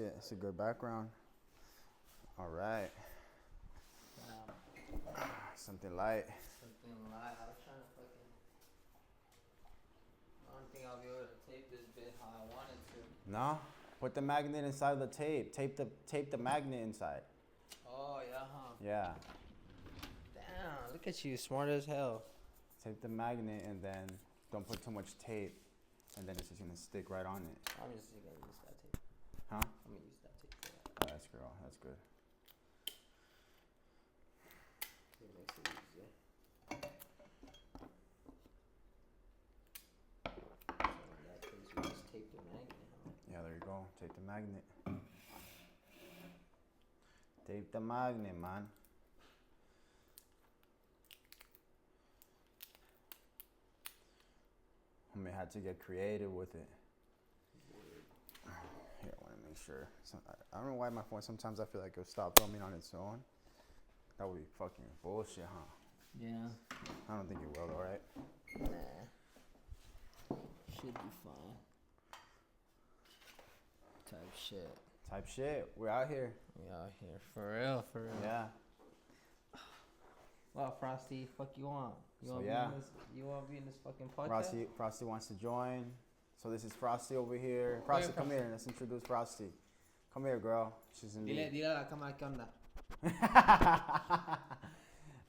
it. It's a good background. All right. Something light. Something light. I was trying to fucking. I don't think I'll be able to tape this bit how I wanted to. No? Put the magnet inside the tape. Tape the magnet inside. Oh, yeah, huh? Yeah. Damn, look at you, smart as hell. Tape the magnet and then don't put too much tape. And then it's just gonna stick right on it. I'm just gonna use that tape. Huh? I'm gonna use that tape for that. Oh, that's girl. That's good. It makes it easier. So in that case, we just tape the magnet, huh? Yeah, there you go. Tape the magnet. Tape the magnet, man. I may have to get creative with it. Here, I want to make sure. I don't know why my phone, sometimes I feel like it'll stop filming on its own. That would be fucking bullshit, huh? Yeah. I don't think it will, though, right? Nah. Should be fine. Type shit. Type shit. We're out here. We out here. For real, for real. Yeah. Well, Frosty, fuck you want? You want to be in this fucking podcast? Frosty wants to join. So this is Frosty over here. Frosty, come here. Let's introduce Frosty. Come here, girl. She's in Dile a la cámara que onda.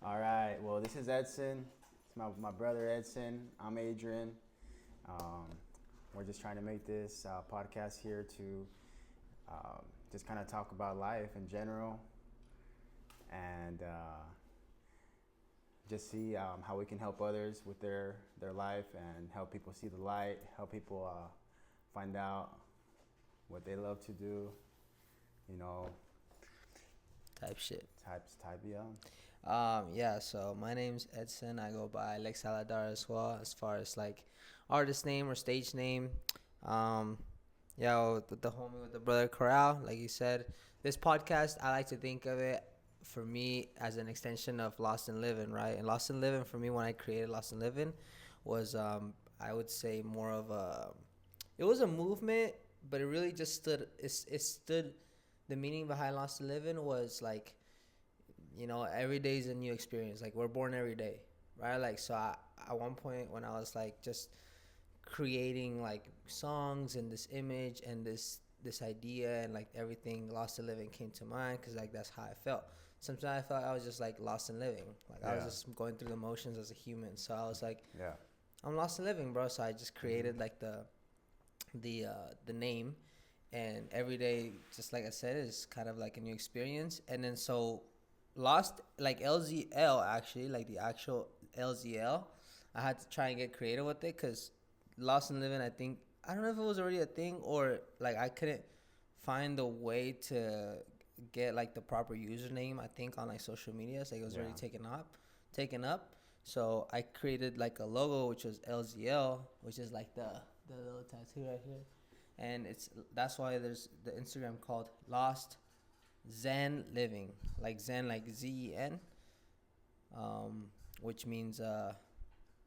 All right. Well, this is Edson. It's my brother Edson. I'm Adrian. We're just trying to make this podcast here to just kind of talk about life in general and just see how we can help others with their life and help people see the light, help people find out what they love to do, you know. Type shit. Yeah. Yeah, so my name's Edson. I go by LexAladar as well, as far as like artist name or stage name. Yeah, with the homie, with the brother Corral, like you said. This podcast, I like to think of it for me as an extension of Lost and Living, right? And Lost and Living, for me, when I created Lost and Living, was I would say more of it was a movement, but it really just stood. It stood. The meaning behind Lost and Living was like, you know, every day is a new experience. Like, we're born every day, right? Like, so at one point when I was like just creating like songs and this image and this idea and like everything, Lost and Living came to mind because like that's how I felt. Sometimes I felt I was just like lost and living. Like, I was just going through the motions as a human. So I was like, I'm lost and living, bro. So I just created like the name, and every day, just like I said, is kind of like a new experience. And then so Lost, like LZL, actually, like the actual LZL, I had to try and get creative with it because Lost and Living, I don't know if it was already a thing or like I couldn't find a way to get like the proper username, I think, on like social media. So like, it was already taken up. So I created like a logo, which was LZL, which is like the little tattoo right here. And that's why there's the Instagram called Lost Zen Living, like Zen, like Zen, which means I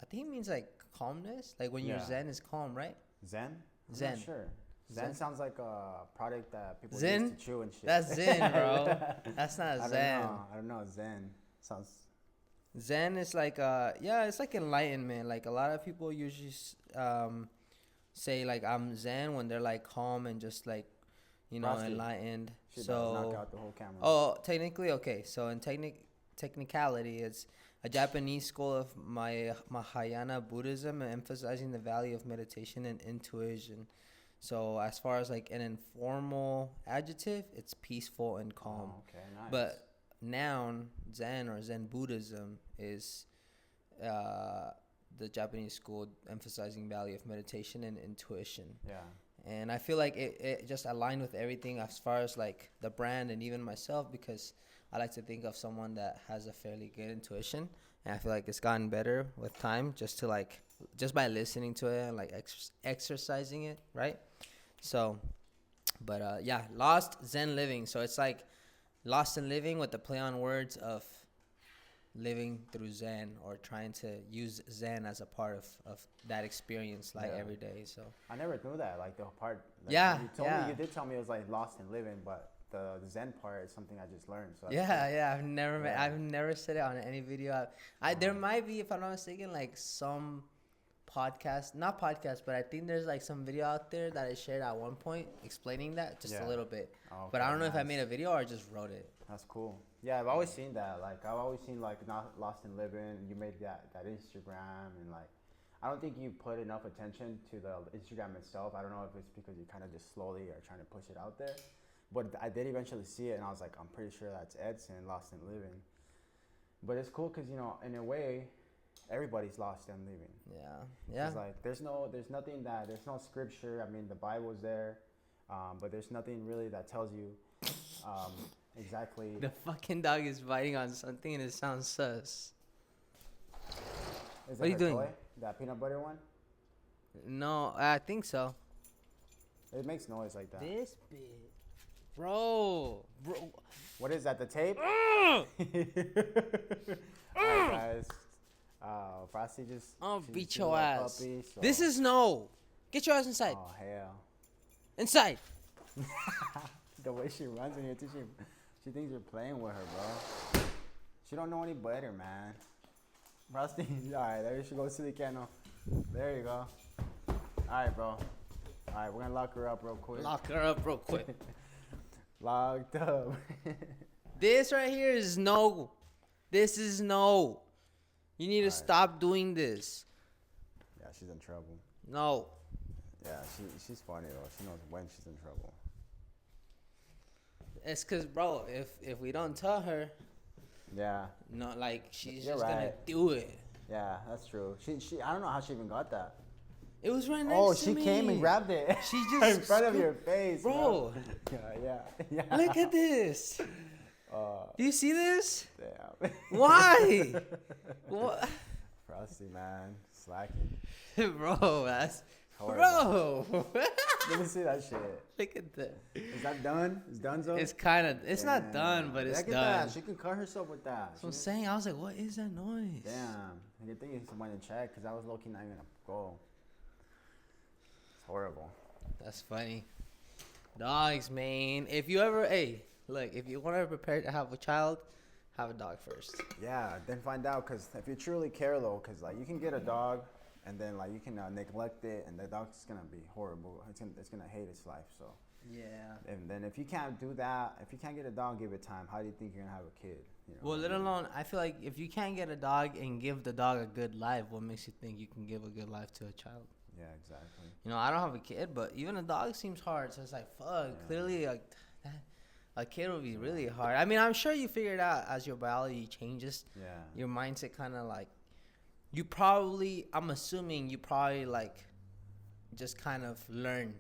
think it means like calmness. Like when you're Zen is calm, right? Zen? Zen. I'm not sure. Zen sounds like a product that people Zen? use to chew and shit. That's Zen, bro. That's not Zen. I don't know. Zen sounds. Zen is like it's like enlightenment. Like a lot of people usually say like I'm Zen when they're like calm and just like, you know, Frosty. Enlightened. So knock out the whole camera. Oh, technically, okay. So in technicality, it's a Japanese school of Mahayana Buddhism, emphasizing the value of meditation and intuition. So as far as like an informal adjective, it's peaceful and calm. Oh, okay, nice. But noun, Zen or Zen Buddhism, is the Japanese school emphasizing value of meditation and intuition. Yeah. And I feel like it just aligned with everything as far as like the brand and even myself, because I like to think of someone that has a fairly good intuition. And I feel like it's gotten better with time just by listening to it and like exercising it, right? So, but Lost Zen Living. So it's like Lost and Living with the play on words of living through Zen or trying to use Zen as a part of that experience like every day. So I never knew that, like the part. Like, Yeah, you told yeah. me, you did tell me it was like lost in living, but the Zen part is something I just learned. So that's yeah, cool. yeah. Yeah. I've never said it on any video. There might be, if I'm not mistaken, like some podcast, not podcast, but I think there's like some video out there that I shared at one point explaining that just a Yeah. little bit. Oh, But I okay, don't know if I nice. made a video or I just wrote it. That's cool. Yeah, I've always seen that. Like I've always seen like not lost in living. You made that Instagram, and like I don't think you put enough attention to the Instagram itself. I don't know if it's because you kind of just slowly are trying to push it out there. But I did eventually see it, and I was like, I'm pretty sure that's Edson, lost in living. But it's cool because, you know, in a way, everybody's lost and living. Yeah. It's like there's no scripture. I mean, the Bible's there, but there's nothing really that tells you exactly. The fucking dog is biting on something and it sounds sus. Is What are you her doing? Toy? That peanut butter one? No, I think so. It makes noise like that. This bit. Bro. What is that? The tape? Mm. Alright, guys. Frosty just. I'll she's beat a your little ass. puppy, so- This is no. Get your ass inside. Oh hell. Inside. The way she runs in here too, she thinks you're playing with her, bro. She don't know any better, man. Frosty, alright, there she goes to the kennel. There you go. Alright, bro. Alright, we're gonna lock her up real quick. Lock her up real quick. Locked up. This right here is no. This is no. You need to Alright. stop doing this. Yeah, she's in trouble. No. Yeah, she's funny though. She knows when she's in trouble. It's cause, bro, if we don't tell her, Yeah, no, like she's You're just gonna right. do it. yeah, that's true. She I don't know how she even got that. It was right next Oh, to she me. came and grabbed it. She just in front of scoop- your face, Bro. Yeah. Look at this. Do you see this? Damn. Why? What? Frosty, man, slacking. Bro, that's Horrible. bro. Let me see that shit. Look at that. Is that done? Is done so? It's kind of. It's not done, but it's Look at done. that. She can cut herself with that. That's what I'm saying. I was like, what is that noise? Damn. Good thing someone to check because I was low-key not even gonna go. It's horrible. That's funny. Dogs, man. If you ever, look, if you want to prepare to have a child, have a dog first. Yeah, then find out because if you truly care though, because like you can get a dog and then like you can neglect it and the dog's gonna be horrible. It's gonna hate its life. So Yeah. and then if you can't do that, if you can't get a dog, give it time. How do you think you're gonna have a kid? You know Well, what let I mean? alone, I feel like if you can't get a dog and give the dog a good life, what makes you think you can give a good life to a child? Yeah, exactly. You know, I don't have a kid, but even a dog seems hard. So it's like, fuck. Yeah. Clearly, like, that, a kid would be really hard. I mean, I'm sure you figure it out as your biology changes. Yeah. Your mindset kind of like, you probably, I'm assuming you probably like, just kind of learn.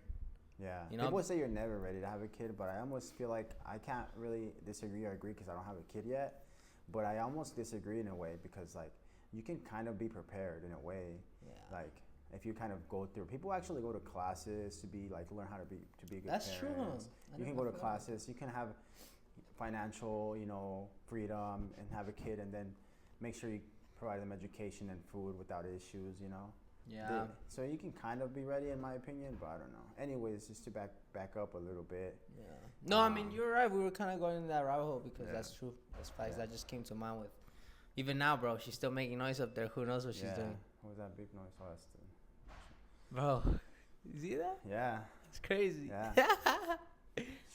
Yeah. You know? People say you're never ready to have a kid, but I almost feel like I can't really disagree or agree because I don't have a kid yet. But I almost disagree in a way because like you can kind of be prepared in a way. Yeah. Like if you kind of go through, people actually go to classes to be like learn how to be good That's true. parents. I You can never go to forgot about classes. You can have financial, freedom and have a kid, and then make sure you provide them education and food without issues. Yeah. So you can kind of be ready, in my opinion, but I don't know. Anyways, just to back up a little bit. Yeah. No, I mean, you're right. We were kind of going in that rabbit hole because Yeah. that's true. That's facts. Yeah. That just came to mind with. Even now, bro, she's still making noise up there. Who knows what she's doing? What was that big noise? Oh, that's Bro, you see that? yeah. It's crazy. Yeah.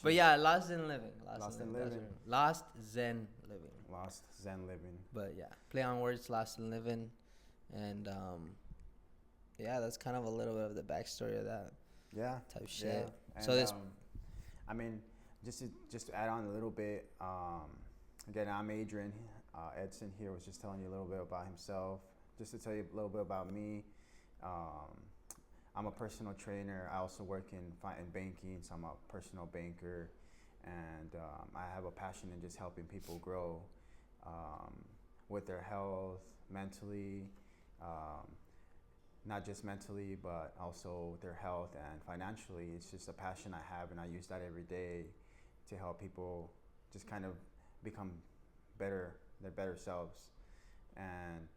But yeah, lost Zen living. Lost in That's living. right. Lost Zen living. Lost Zen living. But yeah, play on words, lost and living, and yeah, that's kind of a little bit of the backstory of that Yeah. type Yeah. shit. And, So this, I mean, just to add on a little bit. Again, I'm Adrian. Edson here was just telling you a little bit about himself. Just to tell you a little bit about me. I'm a personal trainer. I also work in banking, so I'm a personal banker, and I have a passion in just helping people grow with their health, mentally, not just mentally, but also their health and financially. It's just a passion I have, and I use that every day to help people just kind of become better, their better selves. And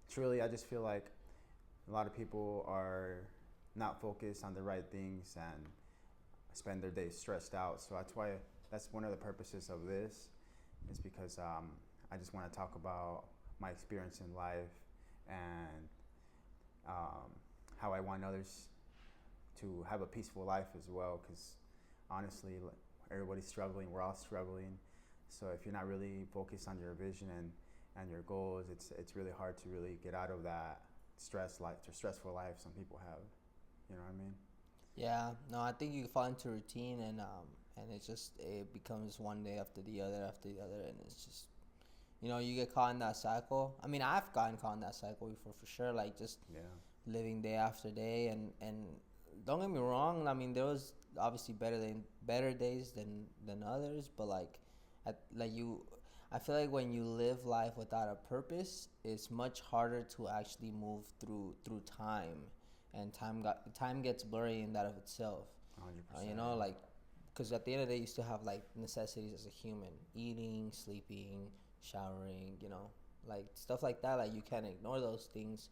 truly, I just feel like a lot of people are not focused on the right things and spend their days stressed out. So that's one of the purposes of this, is because I just want to talk about my experience in life and how I want others to have a peaceful life as well. Because honestly, everybody's struggling. We're all struggling. So if you're not really focused on your vision and your goals, it's really hard to really get out of that stressful life some people have. You know what I mean? Yeah, no, I think you fall into routine, and it becomes one day after the other, and it's just, you get caught in that cycle. I mean, I've gotten caught in that cycle before, for sure, like just living day after day, and don't get me wrong, I mean, there was obviously better days than others, but I feel like when you live life without a purpose, it's much harder to actually move through time, and time gets blurry in that of itself. 100%. Like, because at the end of the day, you still have like necessities as a human: eating, sleeping, showering. Like stuff like that. Like you can't ignore those things.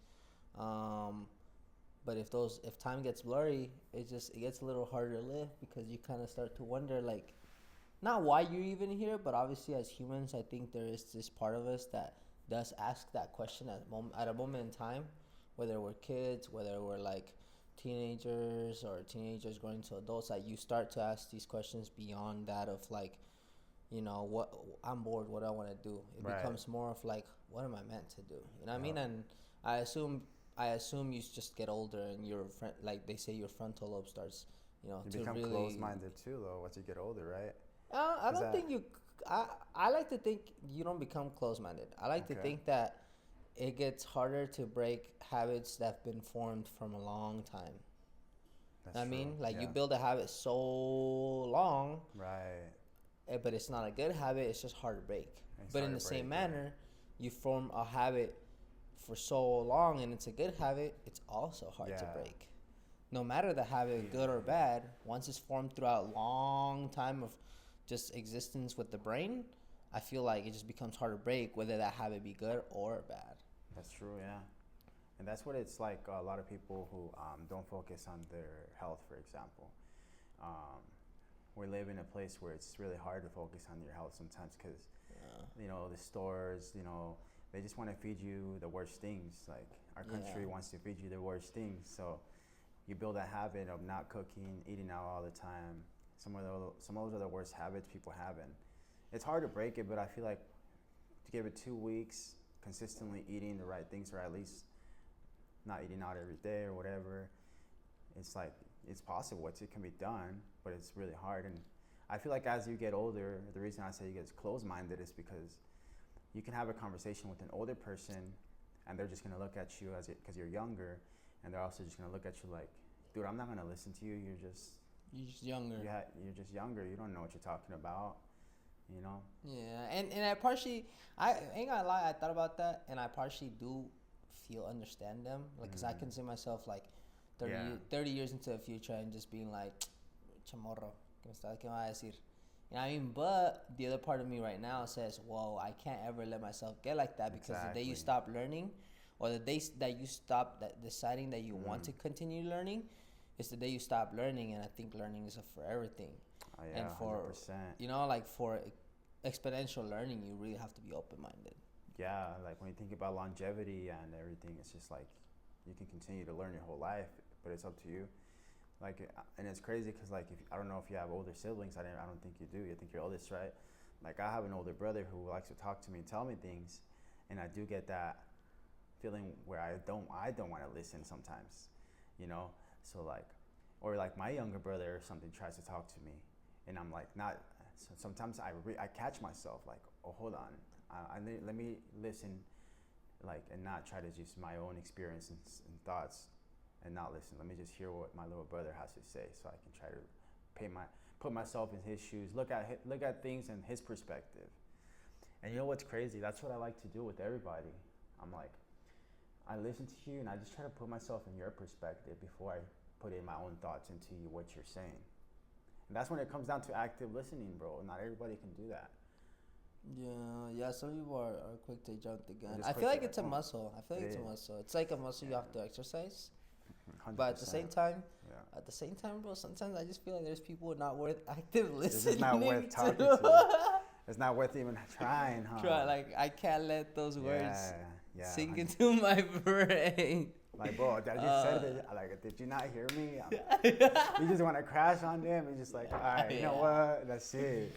But if time gets blurry, it gets a little harder to live, because you kind of start to wonder, like, not why you're even here, but obviously as humans, I think there is this part of us that does ask that question at a moment in time, whether we're kids, whether we're like teenagers growing to adults. Like, you start to ask these questions beyond that of like, what I'm bored, what do I want to do. It becomes more of like, what am I meant to do? You know what I mean? And I assume you just get older, and like they say, your frontal lobe starts, You to become really closed-minded too, though, once you get older, right? I don't think you. I like to think you don't become closed-minded. I like to think that it gets harder to break habits that have been formed from a long time. That's I mean, true. like, you build a habit so long, Right. but it's not a good habit. It's just hard to break. But in the same manner, you form a habit for so long, and it's a good habit. It's also hard to break. No matter the habit, good or bad, once it's formed throughout a long time of just existence with the brain, I feel like it just becomes hard to break, whether that habit be good or bad. That's true, yeah. And that's what it's like. A lot of people who don't focus on their health, for example. We live in a place where it's really hard to focus on your health sometimes, because, the stores, they just want to feed you the worst things. Like, our country wants to feed you the worst things. So you build a habit of not cooking, eating out all the time. Some of those are the worst habits people have, and it's hard to break it. But I feel like to give it 2 weeks, consistently eating the right things, or at least not eating out every day or whatever, it's like, it's possible. It can be done, but it's really hard. And I feel like as you get older, the reason I say you get closed-minded is because you can have a conversation with an older person, and they're just gonna look at you because you're younger, and they're also just gonna look at you like, dude, I'm not gonna listen to you. You're just younger. Yeah, you're just younger. You don't know what you're talking about. Yeah, and I ain't gonna lie, I thought about that, and I partially do understand them, like, because I can see myself like 30 years into the future and just being like, chamorro, ¿qué me va a decir? You know what I mean? But the other part of me right now says, whoa, I can't ever let myself get like that, because the day you stop learning, or the day that you stop deciding that you want to continue learning, is the day you stop learning. And I think learning is a forever thing. Oh, yeah, and for 100%. Like, for exponential learning, you really have to be open-minded. Yeah, like when you think about longevity and everything, it's just like you can continue to learn your whole life, but it's up to you. Like, and it's crazy because, like, I don't know if you have older siblings. I don't think you do. I think you're oldest, right? Like, I have an older brother who likes to talk to me and tell me things, and I do get that feeling where I don't want to listen sometimes, So like, or like my younger brother or something tries to talk to me, and I'm like, not. So sometimes I catch myself like, oh, hold on, let me listen, like, and not try to just my own experience and thoughts, and not listen. Let me just hear what my little brother has to say, so I can try to put myself in his shoes, look at things in his perspective. And you know what's crazy? That's what I like to do with everybody. I'm like, I listen to you, and I just try to put myself in your perspective before I put in my own thoughts into what you're saying. And that's when it comes down to active listening, bro. Not everybody can do that. Yeah. Some people are quick to jump the They're gun. just I quick feel to like it's a boom. muscle. I feel like It it's a is. muscle. It's like a muscle you Yeah. have to exercise. 100%. But at the same time, Yeah. bro, sometimes I just feel like there's people not worth active listening This is not worth to. talking to. It's not worth even trying, huh? Like I can't let those words Yeah. sink into my brain. Like, bro, I just said it. Like, did you not hear me? You just want to crash on them. You're just like, all right, you know what? That's it.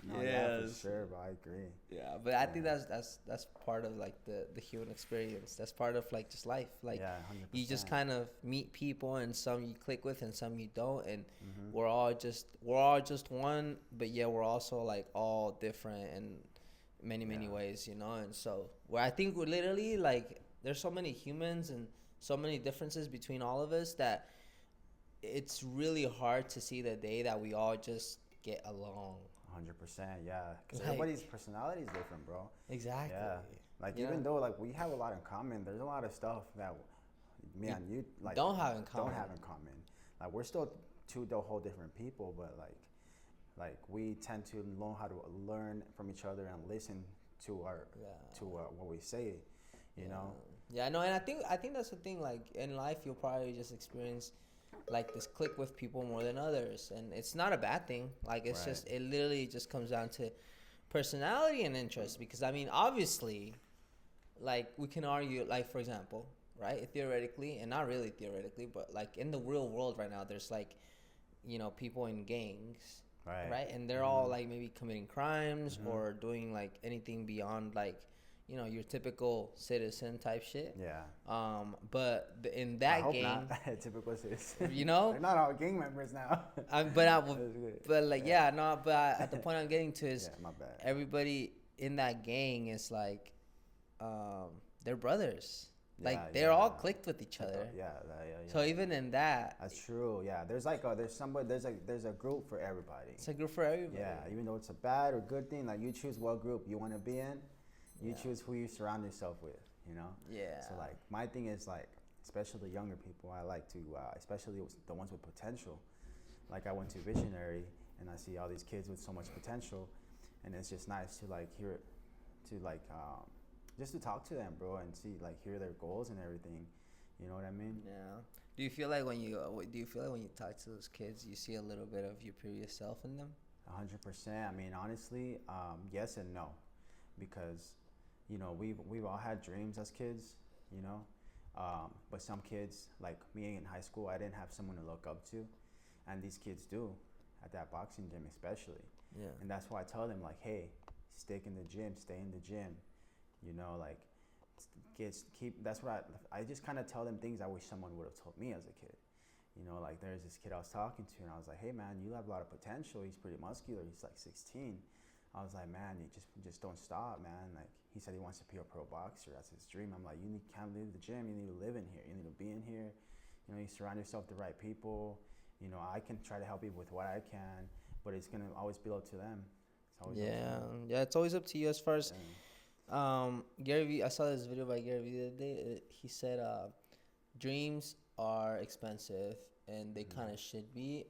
No, yeah, for sure, bro. I agree. Yeah, but I think that's part of like the human experience. That's part of like just life. Like, yeah, 100%. you just kind of meet people, and some you click with, and some you don't, and Mm-hmm. we're all just one. But yeah, we're also like all different in many ways, you know. And so where I think we're literally like there's so many humans and so many differences between all of us that it's really hard to see the day that we all just get along. 100%, yeah. Because Like- everybody's personality is different, bro. Exactly. Yeah. Like, You even know? though, like, we have a lot in common, there's a lot of stuff that me You and you, like, don't have in common. Like, we're still two whole different people, but, like we tend to know how to learn from each other and listen to what we say, you know? Yeah, no, and I think that's the thing. Like in life, you'll probably just experience like this click with people more than others, and it's not a bad thing. Like it's Right. just it literally just comes down to personality and interest. Because I mean, obviously, like we can argue, like for example, right? Theoretically, and not really theoretically, but like in the real world right now, there's like, people in gangs, right? And they're all like maybe committing crimes or doing like anything beyond like, your typical citizen type shit. Yeah. But in I that hope gang, not. Typical citizen. you know, They're not all gang members now. but like at the point I'm getting to is Yeah, my bad. everybody in that gang is like, they're brothers. Like Yeah, they're yeah. all clicked with each other. Yeah. So even in that, That's true. Yeah, there's a group for everybody. it's a group for everybody. Yeah, even though it's a bad or good thing, like you choose what group you want to be in, you choose who you surround yourself with. Yeah. So like my thing is like, especially the younger people, I like to, especially the ones with potential. Like I went to Visionary and I see all these kids with so much potential, and it's just nice to like hear, just to talk to them, bro, and hear their goals and everything. You know what I mean? Yeah. Do you feel like when you talk to those kids, you see a little bit of your previous self in them? 100%. I mean, honestly, yes and no, because we've all had dreams as kids, but some kids, like me in high school, I didn't have someone to look up to, and these kids do, at that boxing gym especially. Yeah. And that's why I tell them like, hey, stay in the gym. That's what I just kind of tell them things I wish someone would have told me as a kid. Like there's this kid I was talking to, and I was like, hey man, you have a lot of potential. He's pretty muscular. He's like 16. I was like, man, you just don't stop, man. Like he said he wants to be a pro boxer. That's his dream. I'm like, can't leave the gym. You need to live in here. You need to be in here. You surround yourself with the right people. I can try to help you with what I can, but it's gonna always be up to them. It's always up to them. Yeah, it's always up to you as far as Gary Vee. I saw this video by Gary Vee the other day. He said dreams are expensive and they kind of should be,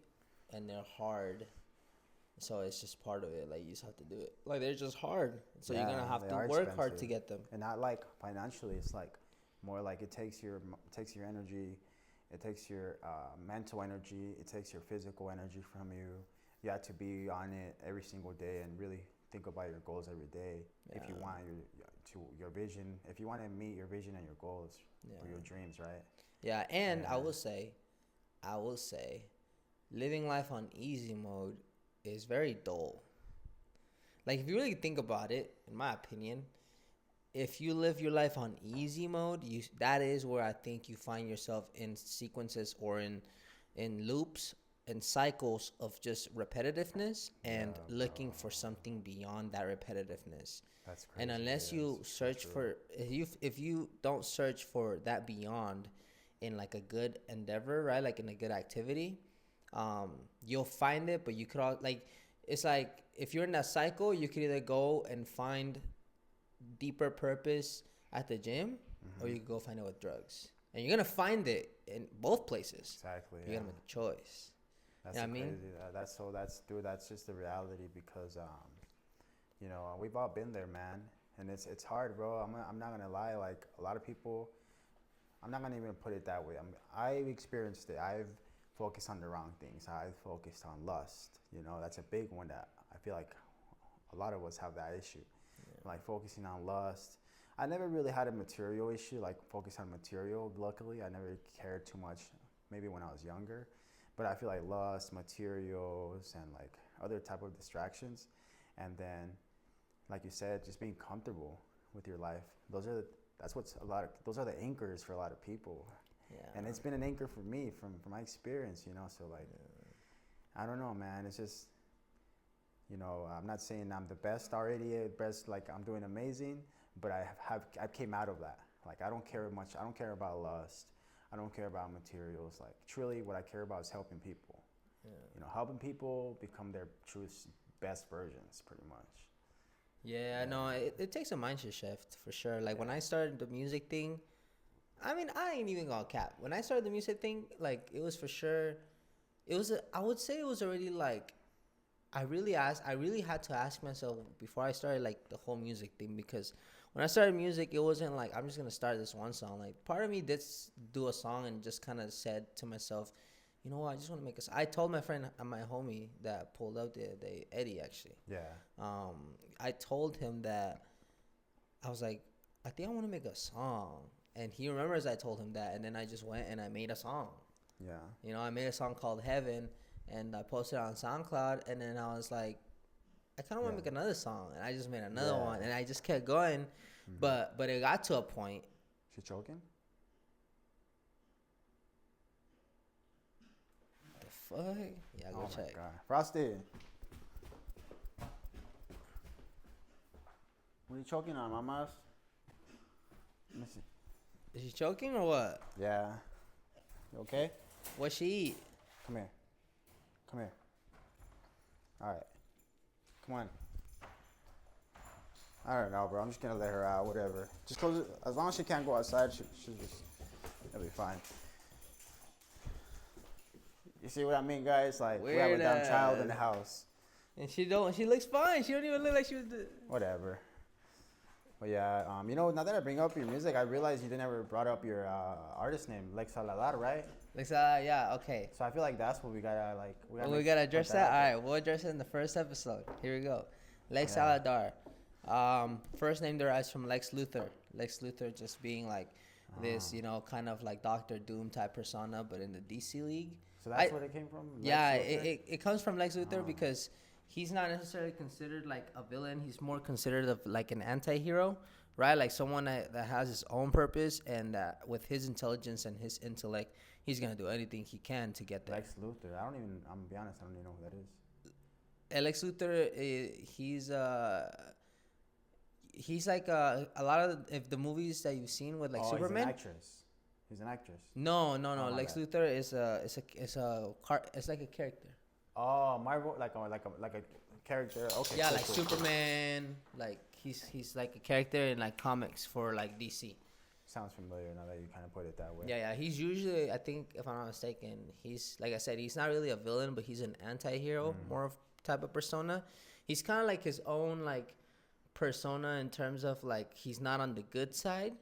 and they're hard. So it's just part of it. Like you just have to do it. Like they're just hard. So you're gonna have to work hard to get them. And not like financially. It's like more like it takes your energy, it takes your mental energy, it takes your physical energy from you. You have to be on it every single day and really think about your goals every day. If you want your vision, if you want to meet your vision and your goals or your dreams, right? Yeah, and I will say, living life on easy mode is very dull. Like if you really think about it, in my opinion, if you live your life on easy mode, that is where I think you find yourself in sequences or in loops and cycles of just repetitiveness and looking for something beyond that repetitiveness. That's crazy. And unless you search for, if you don't search for that beyond in like a good endeavor, right? Like in a good activity, you'll find it, but you could all it's like if you're in that cycle, you could either go and find deeper purpose at the gym, or you could go find it with drugs, and you're gonna find it in both places. Exactly. You're gonna make a choice. That's you know what I mean? crazy. That's just the reality, because we've all been there, man, and it's hard, bro. I'm not gonna lie. Like a lot of people, I'm not gonna even put it that way. I've experienced it. I've focused on the wrong things. I've focused on lust. That's a big one that I feel like a lot of us have that issue. Yeah. Like focusing on lust. I never really had a material issue, like focus on material. Luckily, I never cared too much. Maybe when I was younger, but I feel like lust, materials, and like other type of distractions, and then, like you said, just being comfortable with your life. Those are the anchors for a lot of people. Yeah. And it's been an anchor for me from my experience, So like, I don't know, man. It's just, I'm not saying I'm the best already, like I'm doing amazing, but I came out of that. Like I don't care much. I don't care about lust. I don't care about materials. Like truly, what I care about is helping people. Yeah. Helping people become their truest, best versions, pretty much. Yeah, no, it takes a mindset shift for sure. Like when I started the music thing, I mean, I ain't even gonna cap. When I started the music thing, like it was for sure. I would say it was already like, I really had to ask myself before I started like the whole music thing, because when I started music, it wasn't like I'm just gonna start this one song. Like part of me did do a song and just kind of said to myself, you know what, I just want to make a song. I told my friend, my homie that pulled out the Eddie actually. Yeah. I told him that I was like, I think I want to make a song, and he remembers I told him that, and then I just went and I made a song. Yeah. I made a song called Heaven, and I posted it on SoundCloud, and then I was like, I kind of want to make another song, and I just made another one, and I just kept going, but it got to a point. She choking? The fuck? Yeah, go check. God. Frosty. What are you choking on, mamas? Let me see. Is she choking or what? Yeah. You okay? What she eat? Come here. All right. Come on. I don't know, bro. I'm just gonna let her out. Whatever. Just close it. As long as she can't go outside, it'll be fine. You see what I mean, guys? Like we have a dumb child in the house. And she looks fine. She don't even look like she was. Whatever. But yeah, now that I bring up your music, I realized you never brought up your artist name, LexAladar, right? Yeah, okay. So I feel like that's what we gotta like. We gotta address that. All right, we'll address it in the first episode. Here we go. LexAladar. First name derives from Lex Luthor. Lex Luthor just being like this, kind of like Doctor Doom type persona, but in the DC League. So that's where it came from? It comes from Lex Luthor because he's not necessarily considered like a villain. He's more considered of like an anti-hero, right? Like someone that has his own purpose, and with his intelligence and his intellect, he's going to do anything he can to get there. Lex Luthor. I'm going to be honest, I don't even know who that is. Lex Luthor, he's like a lot of the movies that you've seen with like Superman. He's an actress. No. Lex Luthor is like a character. Oh, Marvel, like a character. Okay. Yeah, cool. Superman. Like he's like a character in like comics for like DC. Sounds familiar now that you kind of put it that way. Yeah. He's usually, I think, if I'm not mistaken, he's like I said, he's not really a villain, but he's an anti-hero, more of type of persona. He's kind of like his own like persona in terms of like he's not on the good side,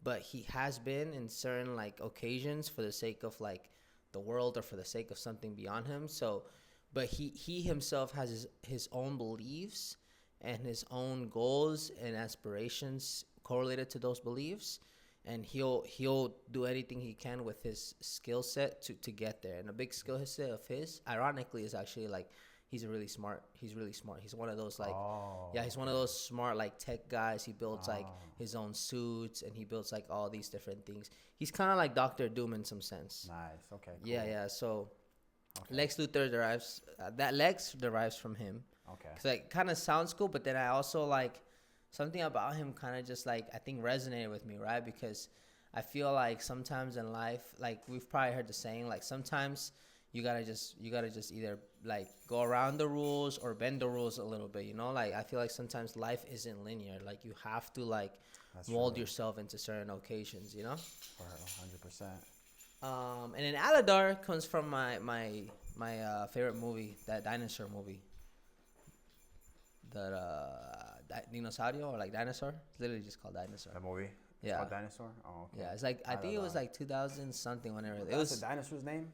but he has been in certain like occasions for the sake of like the world or for the sake of something beyond him. So. But he himself has his own beliefs and his own goals and aspirations correlated to those beliefs, and he'll do anything he can with his skill set to get there. And a big skill set of his, ironically, is actually like he's really smart. He's one of those like he's one of those smart like tech guys. He builds like his own suits, and he builds like all these different things. He's kind of like Doctor Doom in some sense. Nice. Okay. Cool. Yeah. So. Okay. Lex Luthor derives from him. Okay. Cause like kind of sounds cool, but then I also like something about him kind of just like I think resonated with me, right? Because I feel like sometimes in life, like we've probably heard the saying, like sometimes you gotta just either like go around the rules or bend the rules a little bit, Like I feel like sometimes life isn't linear. Like you have to like mold yourself into certain occasions, 100%. And then Aladar comes from my favorite movie, that dinosaur movie. That dinosaurio or like dinosaur. It's literally just called dinosaur. The movie. It's Yeah. called Dinosaur. Oh, okay. Yeah, it's like I think it was like 2000 something whenever it was. That's the dinosaur's name.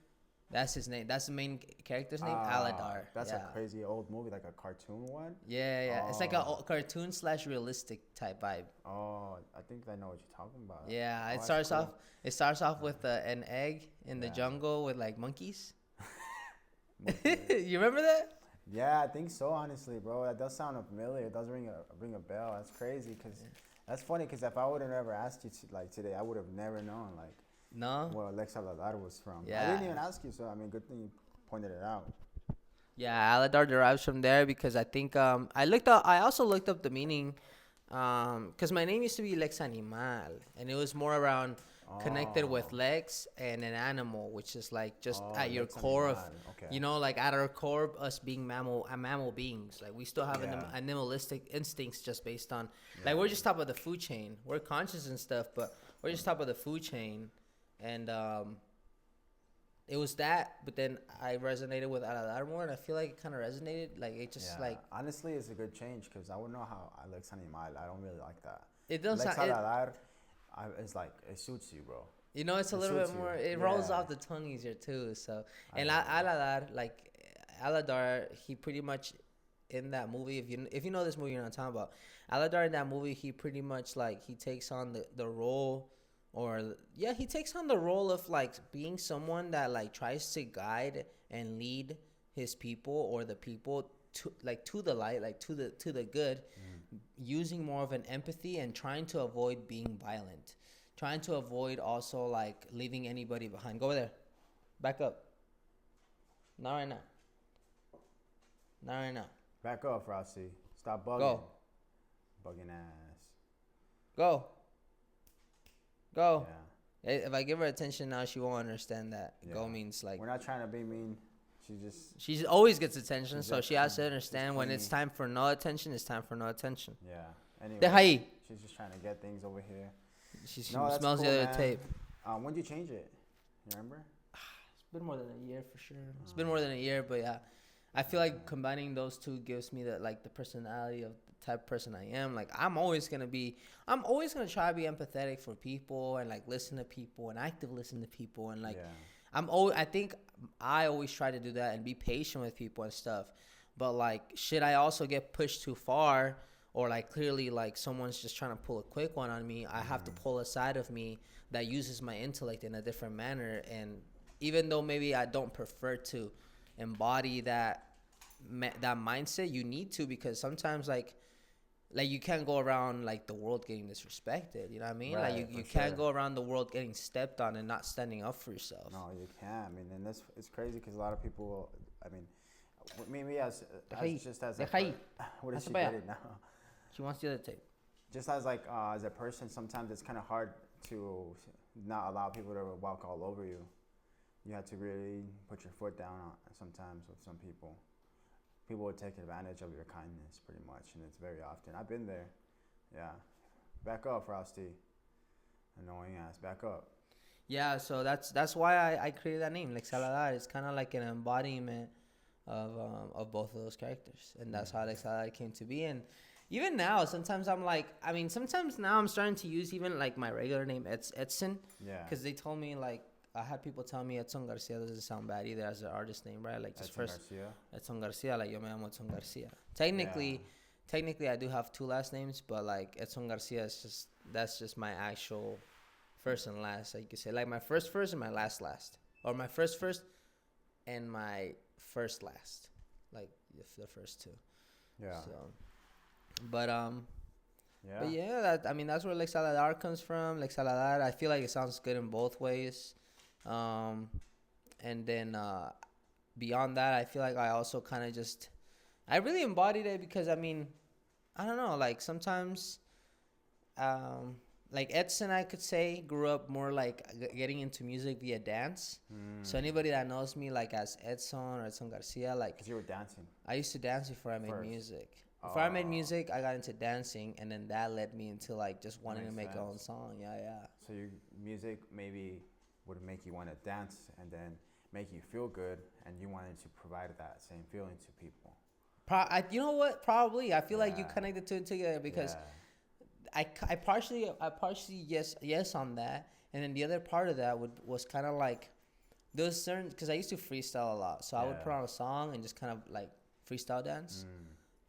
That's his name. That's the main character's name, Aladar. That's yeah. a crazy old movie, like a cartoon one. Yeah. It's like a cartoon / realistic type vibe. Oh, I think I know what you're talking about. Yeah, it starts off. It starts off with an egg in the jungle with like monkeys. You remember that? Yeah, I think so. Honestly, bro, that does sound familiar. It does ring a bell. That's crazy because that's funny. Because if I would have never asked you like today, I would have never known like. No. Where LexAladar was from. Yeah. I didn't even ask you, so I mean, good thing you pointed it out. Yeah, Aladar derives from there because I think I also looked up the meaning, because my name used to be Lex Animal, and it was more around connected with Lex and an animal, which is like just at your core of, like at our core, us being mammal beings. Like we still have animalistic instincts just based on, like we're just top of the food chain. We're conscious and stuff, but we're just top of the food chain. And it was that, but then I resonated with Aladar more, and I feel like it kind of resonated. Like it just like honestly, it's a good change because I wouldn't know how Lex Animal. I don't really like that. It does LexAladar, it's like it suits you, bro. You know, it's a little bit more. It rolls off the tongue easier too. So and Aladar, like Aladar, he pretty much in that movie. If you know this movie, you're not talking about Aladar. In that movie, he pretty much like he takes on the role. He takes on the role of like being someone that like tries to guide and lead his people or the people to the light, like to the good, using more of an empathy and trying to avoid being violent, trying to avoid also like leaving anybody behind. Go over there, back up. Not right now. Back up, Rossi. Stop bugging. Go. Bugging ass. Go. Yeah. If I give her attention now, she won't understand that. Yeah. Go means like. We're not trying to be mean. She always gets attention, so she has to understand when it's time for no attention, it's time for no attention. Yeah. Anyway, she's just trying to get things over here. She smells cool, the other tape. When did you change it? You remember? It's been more than a year for sure. It's been more than a year, but yeah, I feel like combining those two gives me the personality of the type of person I am. Like I'm always gonna try to be empathetic for people and like listen to people and active listen to people and like I think I always try to do that and be patient with people and stuff. But like should I also get pushed too far or like clearly like someone's just trying to pull a quick one on me, I have to pull a side of me that uses my intellect in a different manner. And even though maybe I don't prefer to embody that mindset, you need to, because sometimes like you can't go around like the world getting disrespected, you know what I mean? Right, like you can't go around the world getting stepped on and not standing up for yourself. No, you can't. I mean, and it's crazy because a lot of people, I mean, maybe as what is she getting now? She wants the other tape. Just as like as a person, sometimes it's kind of hard to not allow people to walk all over you. You have to really put your foot down sometimes with some people. People would take advantage of your kindness pretty much, and it's very often. I've been there. Yeah. Back up, Frosty. Annoying ass. Back up. Yeah, so that's why I created that name, LexAladar. It's kind of like an embodiment of both of those characters, and that's how LexAladar came to be. And even now, sometimes sometimes now I'm starting to use even like my regular name, Edson. Yeah. Because they told me like, I had people tell me Edson Garcia doesn't sound bad either as an artist name, right? Like just Edson Garcia, like yo me llamo Edson Garcia. Technically, I do have two last names, but like Edson Garcia is that's just my actual first and last. Like you could say, like my first and my last, or my first and my first last, like the first two. Yeah. So, but But yeah, that's where LexAladar comes from. LexAladar, I feel like it sounds good in both ways. And then beyond that, I feel like I also kind of I really embodied it because, I don't know, like sometimes, like Edson, I could say, grew up more like getting into music via dance. So anybody that knows me like as Edson or Edson Garcia, like... Because you were dancing. I used to dance before I made music. Before I made music, I got into dancing, and then that led me into like just wanting to make my own song. Yeah. So your music maybe would make you want to dance and then make you feel good, and you wanted to provide that same feeling to people. You know what? Probably. I feel like you Yeah. connected two together because Yeah. I partially yes on that, and then the other part of that was kind of like there was certain because I used to freestyle a lot, so I would put on a song and just kind of like freestyle dance.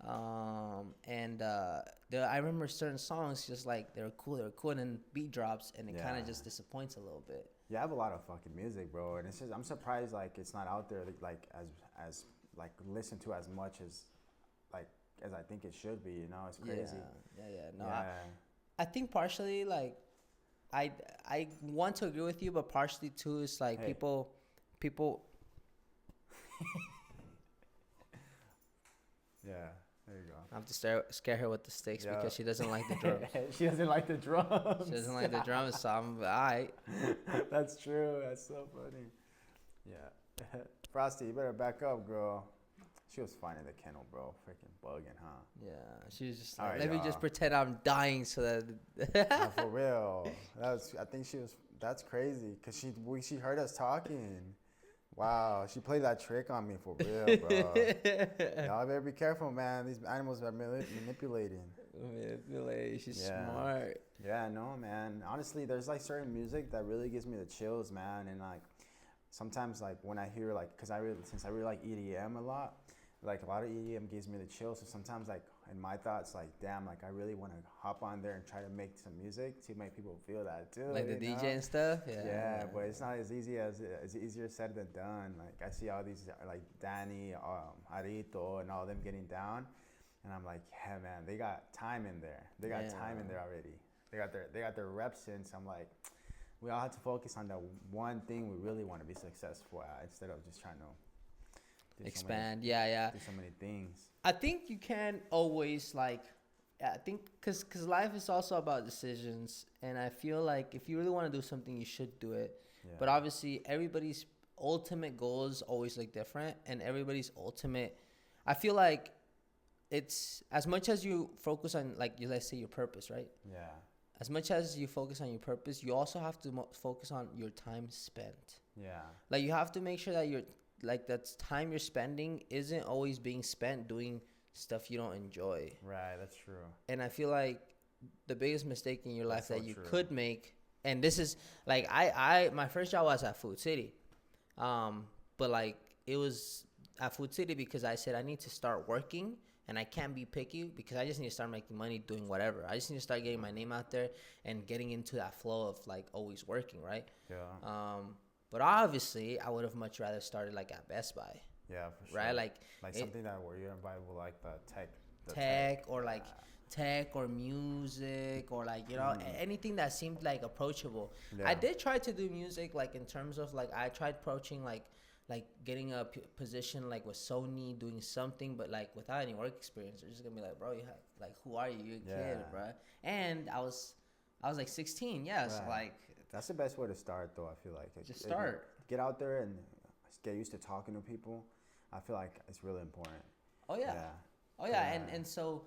And I remember certain songs just like they were cool, and then beat drops, and it kind of just disappoints a little bit. Yeah, I have a lot of fucking music, bro, and it's just I'm surprised like it's not out there like as like listened to as much like as I think it should be. You know, it's crazy. Yeah. No, I think partially like I want to agree with you, but partially too is like people. Yeah, there you go. I have to scare her with the sticks because she doesn't like the drums. She doesn't like the drums. She doesn't like the drums, so I'm all right. That's true. That's so funny. Yeah. Frosty, you better back up, girl. She was fine in the kennel, bro. Freaking bugging, huh? Yeah, she was just All like, right, let me y'all. just pretend I'm dying so that. Nah, for real. I think she was. That's crazy, cause she heard us talking. Wow, she played that trick on me for real, bro. Y'all better be careful, man. These animals are manipulating. She's smart. Yeah, no, man. Honestly, there's like certain music that really gives me the chills, man. And like sometimes, like when I hear like, since I really like EDM a lot, like a lot of EDM gives me the chills. So sometimes, like in my thoughts, like damn, like I really want to hop on there and try to make some music to make people feel that too. Like the DJ and stuff. Yeah, but it's not as easy as it's easier said than done. Like I see all these like Danny, Arito, and all them getting down, and I'm like, yeah, man, they got time in there. They got time in there already. They got their reps in. So I'm like, we all have to focus on the one thing we really want to be successful at instead of just trying to expand. Do so many things. I think you can always like. I think because life is also about decisions, and I feel like if you really want to do something, you should do it. Yeah. But obviously, everybody's ultimate goals always look different, and everybody's ultimate. I feel like it's as much as you focus on let's say your purpose, right? Yeah. As much as you focus on your purpose, you also have to focus on your time spent. Yeah. Like you have to make sure that that time you're spending isn't always being spent doing stuff you don't enjoy. Right, that's true. And I feel like the biggest mistake in your life that you could make, and this is like I my first job was at Food City, but like it was at Food City because I said I need to start working and I can't be picky because I just need to start making money doing whatever. I just need to start getting my name out there and getting into that flow of like always working, right? Yeah. But obviously, I would have much rather started like at Best Buy. Yeah, for sure. Right, like something that where you're involved with like the tech or like tech or music or like anything that seemed like approachable. Yeah. I did try to do music like in terms of like I tried approaching like getting a position like with Sony doing something, but like without any work experience, they're just gonna be like, bro, you have like who are you? You're a kid, bro. And I was like 16, so like that's the best way to start though. I feel like just start, get out there and get used to talking to people. I feel like it's really important. And so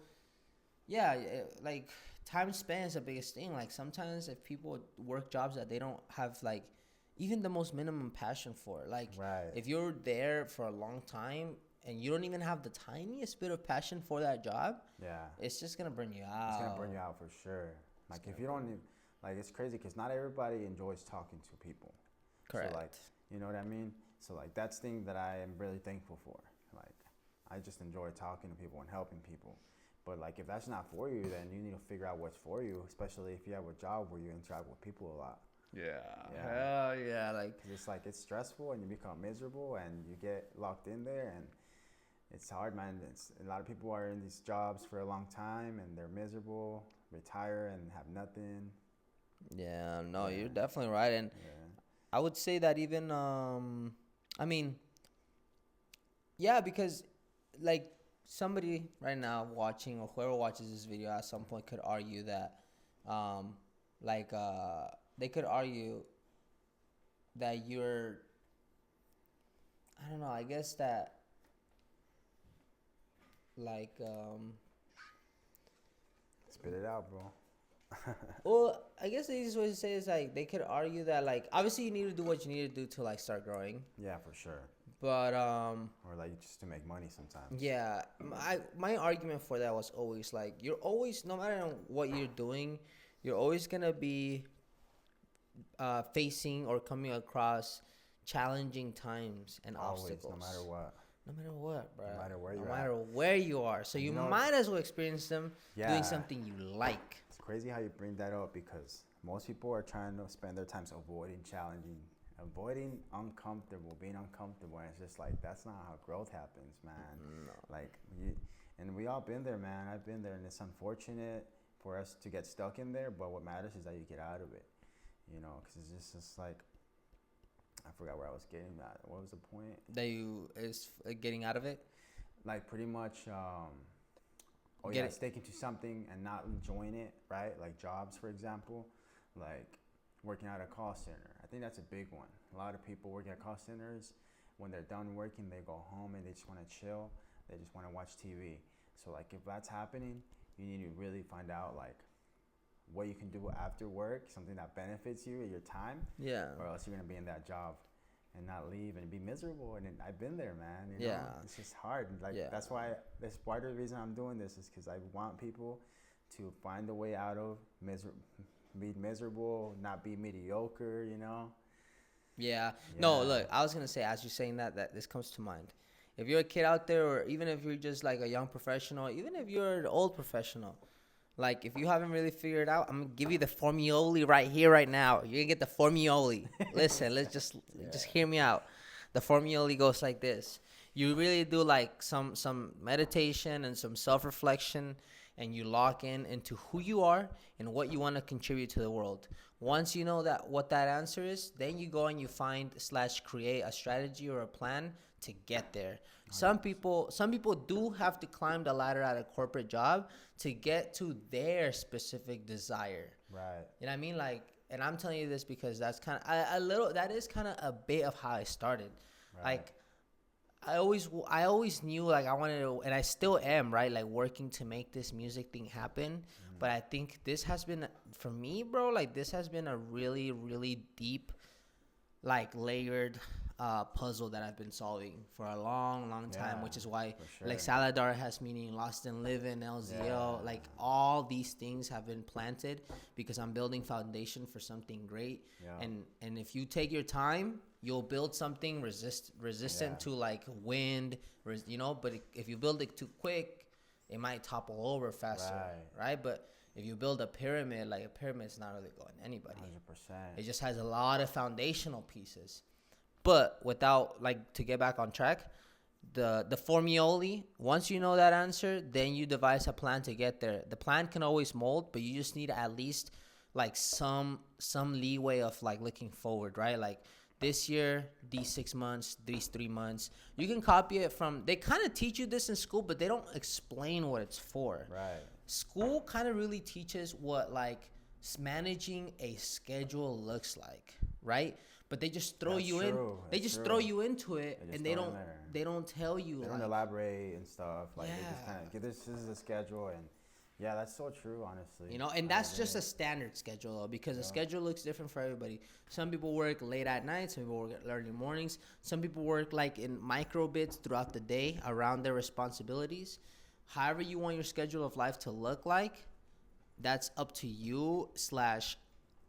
like time spent is the biggest thing. Like sometimes if people work jobs that they don't have like even the most minimum passion for, like if you're there for a long time and you don't even have the tiniest bit of passion for that job, it's just gonna burn you out. It's gonna burn you out for sure. Like if you don't like, it's crazy because not everybody enjoys talking to people. Correct. So like, you know what I mean? So like that's the thing that I am really thankful for. Like I just enjoy talking to people and helping people. But like if that's not for you, then you need to figure out what's for you, especially if you have a job where you interact with people a lot. Hell yeah. Like it's like it's stressful and you become miserable and you get locked in there and it's hard, man. A lot of people are in these jobs for a long time and they're miserable, retire and have nothing. You're definitely right. And I would say that even because like somebody right now watching or whoever watches this video at some point could argue that they could argue that you're I don't know, I guess that like spit it out, bro. Well, I guess the easiest way to say is like they could argue that like obviously you need to do what you need to do to like start growing. Yeah, for sure. But or like just to make money sometimes. yeah, my argument for that was always like you're always, no matter what you're doing, you're always gonna be facing or coming across challenging times and Always, obstacles. no matter what. No matter what, bro. No matter where No you're matter at. where you are. So And you you know, might as well experience them yeah, doing something you like. it's crazy how you bring that up because most people are trying to spend their time avoiding uncomfortable, being uncomfortable, and it's just like that's not how growth happens, man. No. Like and we all been there, man. I've been there, and it's unfortunate for us to get stuck in there. But what matters is that you get out of it, because it's just like I forgot where I was getting at. What was the point? That you is getting out of it? Like pretty much, sticking to something and not enjoying it, right? Like jobs, for example, like working at a call center. I think that's a big one. A lot of people work at call centers. When they're done working, they go home and they just want to chill. They just want to watch TV. So like if that's happening, you need to really find out like what you can do after work, something that benefits you, your time. Yeah. Or else you're gonna be in that job and not leave and be miserable. And I've been there, man. You know? It's just hard. Like that's why. That's part of the reason I'm doing this is because I want people to find a way out of be miserable, not be mediocre. Yeah. No, look, I was gonna say as you're saying that this comes to mind. If you're a kid out there, or even if you're just like a young professional, even if you're an old professional, like if you haven't really figured out, I'm gonna give you the formulae right here, right now. You're gonna get the formulae. Listen, let's just hear me out. The formulae goes like this: you really do like some meditation and some self-reflection, and you lock into who you are and what you want to contribute to the world. Once you know that what that answer is, then you go and you find / create a strategy or a plan to get there. Some people do have to climb the ladder at a corporate job to get to their specific desire. Right. You know what I mean? Like, and I'm telling you this because that's kind of that is kind of a bit of how I started. Right. Like, I always knew like I wanted to, and I still am, right? Like working to make this music thing happen. Mm-hmm. But I think this has been, for me, bro, like this has been a really, really deep, like layered puzzle that I've been solving for a long time, which is why LexAladar has meaning, Lost and Living, LZO, like all these things have been planted because I'm building foundation for something great. Yeah. And if you take your time, you'll build something resistant to like wind, but if you build it too quick, it might topple over faster, right? But if you build a pyramid, like a pyramid's not really going anybody. 100%. It just has a lot of foundational pieces. But without, like, to get back on track, the formulae, once you know that answer, then you devise a plan to get there. The plan can always mold, but you just need at least, like, some leeway of, like, looking forward, right? Like, this year, these 6 months, these 3 months. You can copy it from, they kind of teach you this in school, but they don't explain what it's for. Right. School kind of really teaches what, like, managing a schedule looks like, right? But they just throw you in. They just throw you into it, and they don't tell you. They don't elaborate and stuff. Like they just kind of give this is a schedule, and that's so true, honestly. And that's just a standard schedule, though, because the schedule looks different for everybody. Some people work late at night. Some people work early mornings. Some people work like in micro bits throughout the day around their responsibilities. However you want your schedule of life to look like, that's up to you /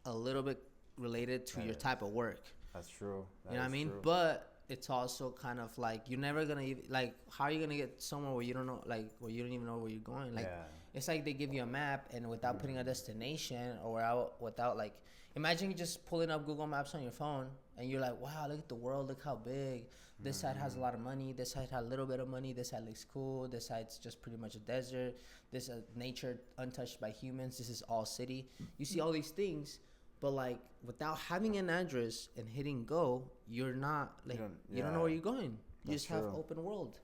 a little bit related to your type of work. That's true. You know what I mean? True. But it's also kind of like you're never gonna like, how are you gonna get somewhere where you don't know, like where you don't even know where you're going? Like it's like they give you a map, and without putting a destination, or without like, imagine you just pulling up Google Maps on your phone and you're like, wow, look at the world, look how big. This side has a lot of money, this side has a little bit of money, this side looks cool, this side's just pretty much a desert, this nature untouched by humans, this is all city. You see all these things. But like without having an address and hitting go, you're not like you don't know where you're going. You just have open world.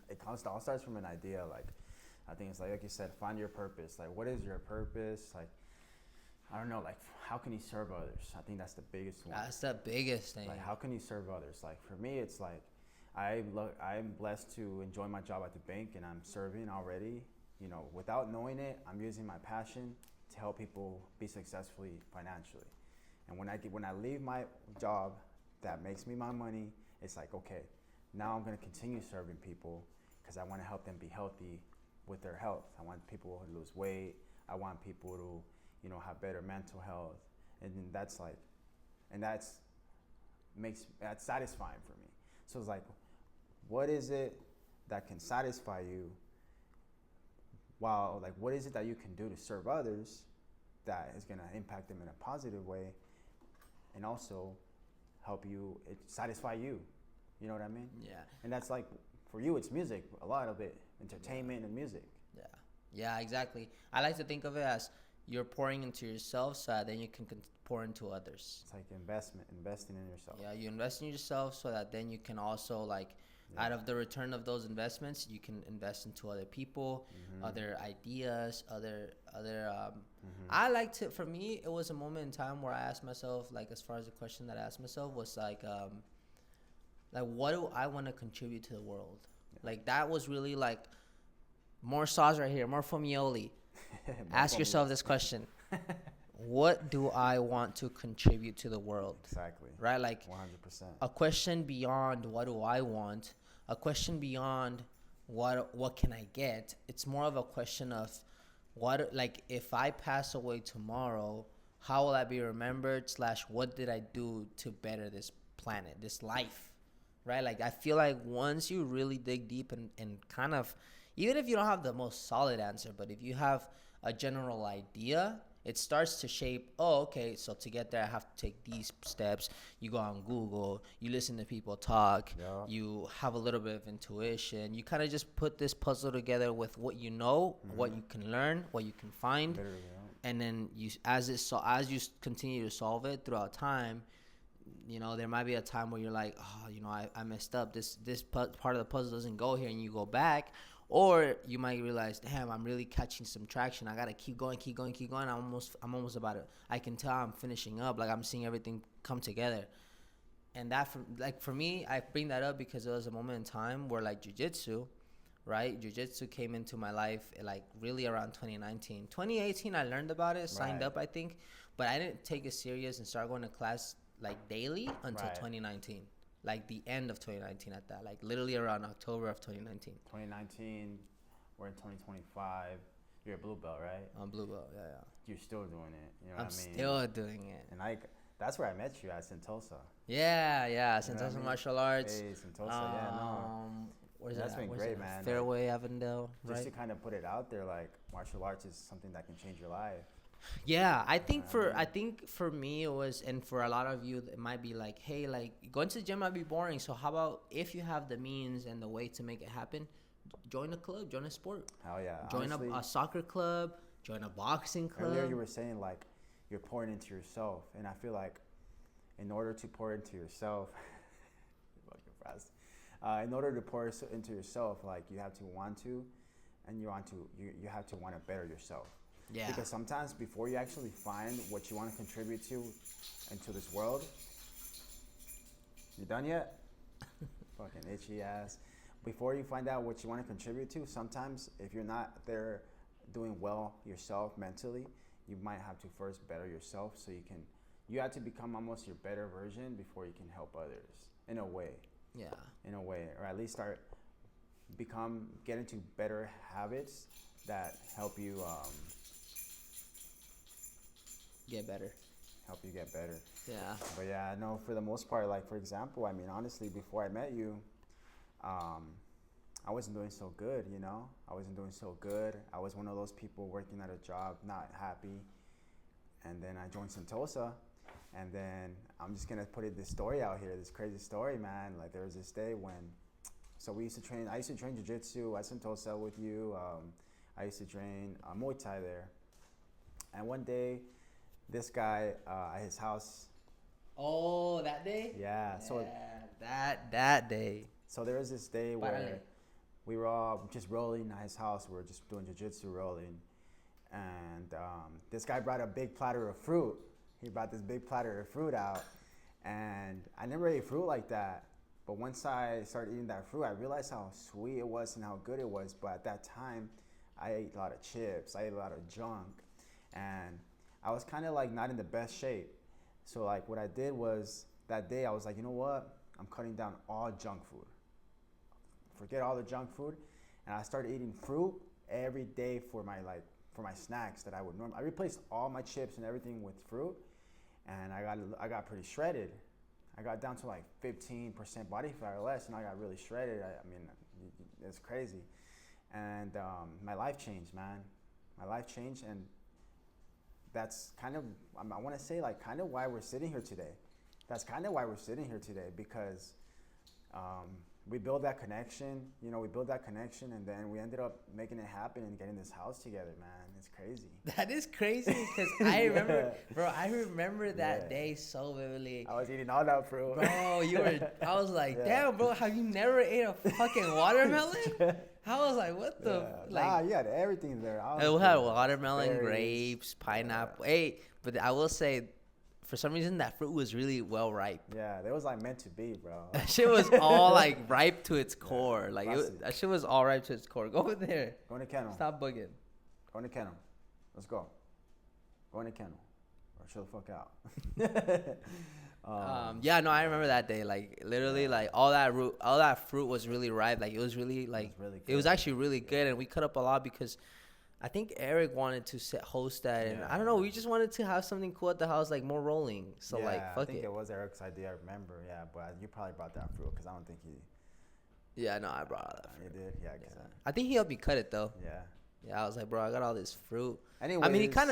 It all starts from an idea. Like I think it's like you said, find your purpose. Like what is your purpose? Like I don't know. Like how can you serve others? I think that's the biggest one. That's the biggest thing. Like how can you serve others? Like for me, it's like I'm blessed to enjoy my job at the bank, and I'm serving already. Without knowing it, I'm using my passion to help people be successfully financially. And when I leave my job that makes me my money, it's like, okay, now I'm going to continue serving people because I want to help them be healthy with their health. I want people to lose weight. I want people to, have better mental health. And that's like, and that's satisfying for me. So it's like, what is it that can satisfy you? While, like, what is it that you can do to serve others that is going to impact them in a positive way and also satisfy you? You know what I mean? Yeah. And that's like, for you, it's music. A lot of it, entertainment and music. Yeah. Yeah, exactly. I like to think of it as you're pouring into yourself so that then you can pour into others. It's like investing in yourself. Yeah, you invest in yourself so that then you can also, like, out of the return of those investments, you can invest into other people, other ideas, other. I like to. For me, it was a moment in time where I asked myself, like, as far as the question that I asked myself was like, what do I want to contribute to the world? Yeah. Like, that was really like more sauce right here, more fomioli. Ask yourself this question. What do I want to contribute to the world? Exactly. Right? Like 100%. A question beyond what do I want, a question beyond what can I get. It's more of a question of like, if I pass away tomorrow, how will I be remembered / what did I do to better this planet, this life? Right? Like, I feel like once you really dig deep and kind of, even if you don't have the most solid answer, but if you have a general idea, it starts to shape, okay, so to get there, I have to take these steps. You go on Google, you listen to people talk, you have a little bit of intuition. You kind of just put this puzzle together with what you know, what you can learn, what you can find. Literally, yeah. And then as you continue to solve it throughout time, there might be a time where you're like, I messed up. This part of the puzzle doesn't go here, and you go back. Or you might realize, damn, I'm really catching some traction. I gotta keep going. I'm almost about it. I can tell I'm finishing up. Like, I'm seeing everything come together. And that, for me, I bring that up because it was a moment in time where, like, jiu-jitsu, right? Jiu-jitsu came into my life, like, really around 2019. 2018, I learned about it, signed up, I think. But I didn't take it serious and start going to class, like, daily until 2019. Like, the end of 2019 at that. Like, literally around October of 2019. 2019, we're in 2025. You're a blue belt, right? I'm blue belt, yeah. You're still doing it. You know I'm what I mean? still doing it. And that's where I met you, at Sentosa. Yeah. Sentosa Martial Arts. Hey, Sentosa, yeah, no. Where's that's been great, man. Fairway, Avondale, right? Just to kind of put it out there, like, martial arts is something that can change your life. Yeah, I think for me it was, and for a lot of you it might be like, hey, like, going to the gym might be boring. So how about if you have the means and the way to make it happen, join a club, join a sport. Hell yeah. Join a soccer club, join a boxing club. Earlier you were saying, like, you're pouring into yourself, and I feel like in order to pour into yourself, in order to pour into yourself, like, you have to want to, and you have to want to better yourself. Yeah. Because sometimes before you actually find what you want to contribute to into this world, you done yet? Fucking itchy ass. Before you find out what you want to contribute to, sometimes if you're not there doing well yourself mentally, you might have to first better yourself so you have to become almost your better version before you can help others, in a way. Yeah. In a way, or at least get into better habits that help you help you get better. Yeah. But yeah, no, for the most part, like, for example, I mean, honestly, before I met you, I wasn't doing so good, I wasn't doing so good. I was one of those people working at a job, not happy. And then I joined Sentosa, and then I'm just gonna put this story out here, this crazy story, man. Like, there was this day when, I used to train jiu-jitsu at Sentosa with you. I used to train Muay Thai there. And one day, this guy at his house. Oh, that day? Yeah. So that day. So there was this day where we were all just rolling at his house. We were just doing jiu-jitsu rolling. And this guy brought a big platter of fruit. He brought this big platter of fruit out. And I never ate fruit like that. But once I started eating that fruit, I realized how sweet it was and how good it was. But at that time, I ate a lot of chips. I ate a lot of junk. And I was kind of like not in the best shape. So like what I did was that day I was like, you know what? I'm cutting down all junk food. forget all the junk food, and I started eating fruit every day for my snacks that I would normally. I replaced all my chips and everything with fruit, and I got pretty shredded. I got down to like 15% body fat or less, and I got really shredded. I mean, it's crazy. And my life changed, man. My life changed, and that's kind of, I want to say, like, kind of why we're sitting here today. That's kind of why we're sitting here today, because we built that connection, and then we ended up making it happen and getting this house together, man. It's crazy. That is crazy, because I remember, bro, I remember that day so vividly. I was eating all that fruit. Bro, I was like, damn, bro, have you never ate a fucking watermelon? I was like, what the, you had everything there. We had watermelon, grapes, pineapple. Hey, but I will say, for some reason, that fruit was really well ripe. Yeah, it was like meant to be, bro. That shit was all like ripe to its core. Like that shit was all ripe to its core. Go over there. Go in the kennel. Stop bugging. Go in the kennel. Let's go. Go in the kennel. Or chill the fuck out. Yeah, no, I remember that day. Like literally, like all that fruit was really ripe. Like it was really like it was actually really good, and we cut up a lot because I think Eric wanted to host that, and I don't know. We just wanted to have something cool at the house, like more rolling. So like, fuck it. I think it was Eric's idea. I remember. Yeah, but you probably brought that fruit because I don't think he. Yeah, no, I brought all that fruit. You did. Yeah, I think he helped me cut it though. Yeah. Yeah, I was like, bro, I got all this fruit. Anyways, I mean, he kind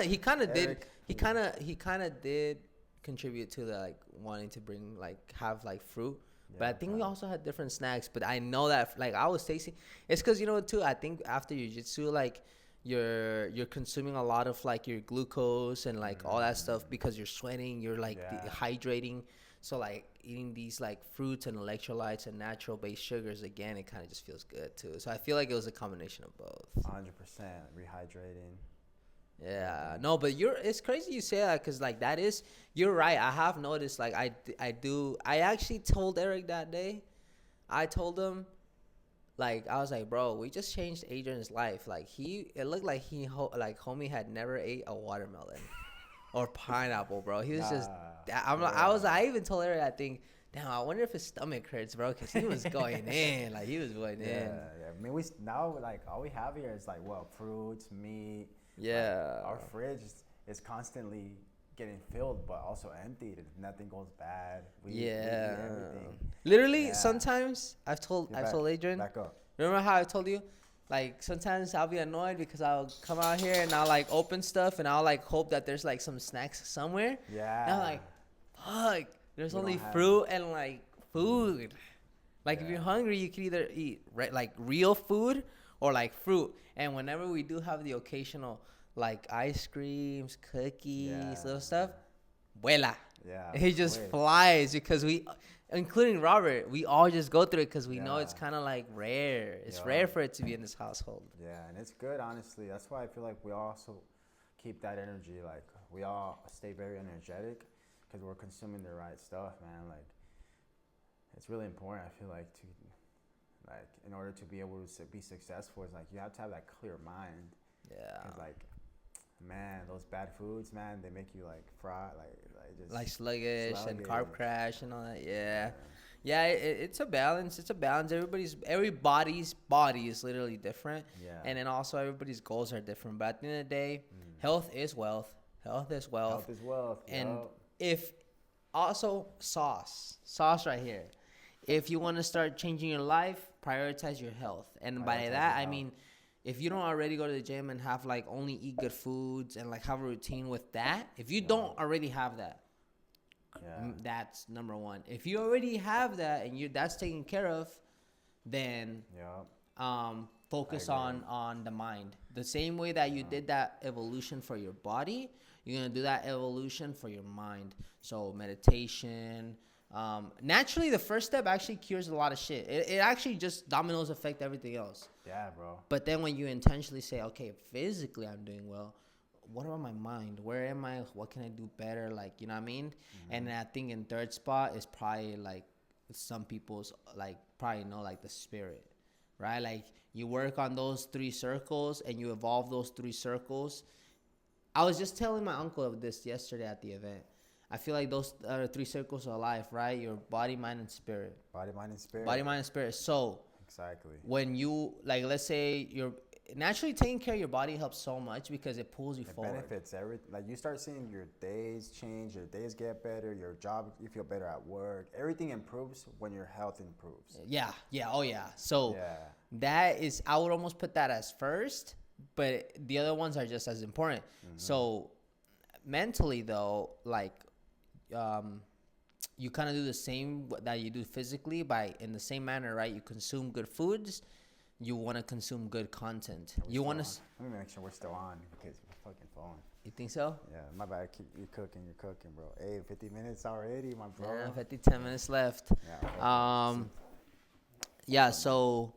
of did contribute to the like wanting to bring have fruit. Yeah, but I think we also had different snacks. But I know that like I was tasting. It's because too. I think after jiu-jitsu, like you're consuming a lot of like your glucose and like all that stuff because you're sweating. You're like dehydrating. So like eating these like fruits and electrolytes and natural based sugars, again, it kind of just feels good too. So I feel like it was a combination of both. 100% rehydrating. Yeah, no, but it's crazy you say that because like you're right. I have noticed like I actually told Eric that day. I told him like I was like, bro, we just changed Adrian's life. Like it looked like homie had never ate a watermelon or pineapple, bro. He was just I even told Eric, I think, damn, I wonder if his stomach hurts, bro, because he was going in. Like he was going in. Yeah. I mean, now like all we have here is like fruits, meat. Yeah. Like, our fridge is constantly getting filled, but also emptied, and nothing goes bad. We eat everything. Literally, sometimes I've told Adrian. Back up. Remember how I told you? Like sometimes I'll be annoyed because I'll come out here and I'll like open stuff and I'll like hope that there's like some snacks somewhere. Yeah. And I'm like, fuck. There's only fruit and like food. Like if you're hungry, you can either eat like real food or like fruit. And whenever we do have the occasional like ice creams, cookies, little stuff, vuela. Yeah. It just flies because including Robert, we all just go through it because we know it's kind of like rare. It's rare for it to be in this household. Yeah, and it's good, honestly. That's why I feel like we also keep that energy. Like we all stay very energetic because we're consuming the right stuff, man. Like it's really important. I feel like in order to be able to be successful, it's like you have to have that clear mind. Yeah. Because man, those bad foods, man, they make you fry, just sluggish and carb crash and all that. Yeah, it's a balance. It's a balance. Everybody's body is literally different. Yeah. And then also everybody's goals are different. But at the end of the day, health is wealth. Health is wealth. Health is wealth. And if also sauce right here. If you want to start changing your life, prioritize your health. And by that, I mean, if you don't already go to the gym and have only eat good foods and have a routine with that, if you don't already have that, that's number one. If you already have that and that's taken care of, then focus on the mind. The same way that you did that evolution for your body, you're gonna do that evolution for your mind. So meditation. Naturally, the first step actually cures a lot of shit. It actually just dominoes affect everything else. Yeah, bro. But then when you intentionally say, okay, physically I'm doing well, what about my mind? Where am I? What can I do better? You know what I mean? Mm-hmm. And I think in third spot is probably some people's probably know the spirit, right? You work on those 3 circles and you evolve those 3 circles. I was just telling my uncle of this yesterday at the event. I feel like those 3 circles of life, right? Your body, mind, and spirit. Body, mind, and spirit. Body, mind, and spirit. So Exactly. When you, like, let's say you're naturally taking care of your body helps so much because it pulls you It forward. benefits everything. Like you start seeing your days change, your days get better, your job, you feel better at work. Everything improves when your health improves. Yeah, yeah, oh yeah. So Yeah. that is, I would almost put that as first, but the other ones are just as important. So mentally though, like, you kind of do the same that you do physically by in the same manner, right? You consume good foods. You want to consume good content. You want to. Let me make sure we're still on because we're fucking phone. You think so? Yeah, my bad. You're cooking, bro. Hey, 50 minutes already, my bro. Yeah, 10 minutes left. Yeah. Yeah. So,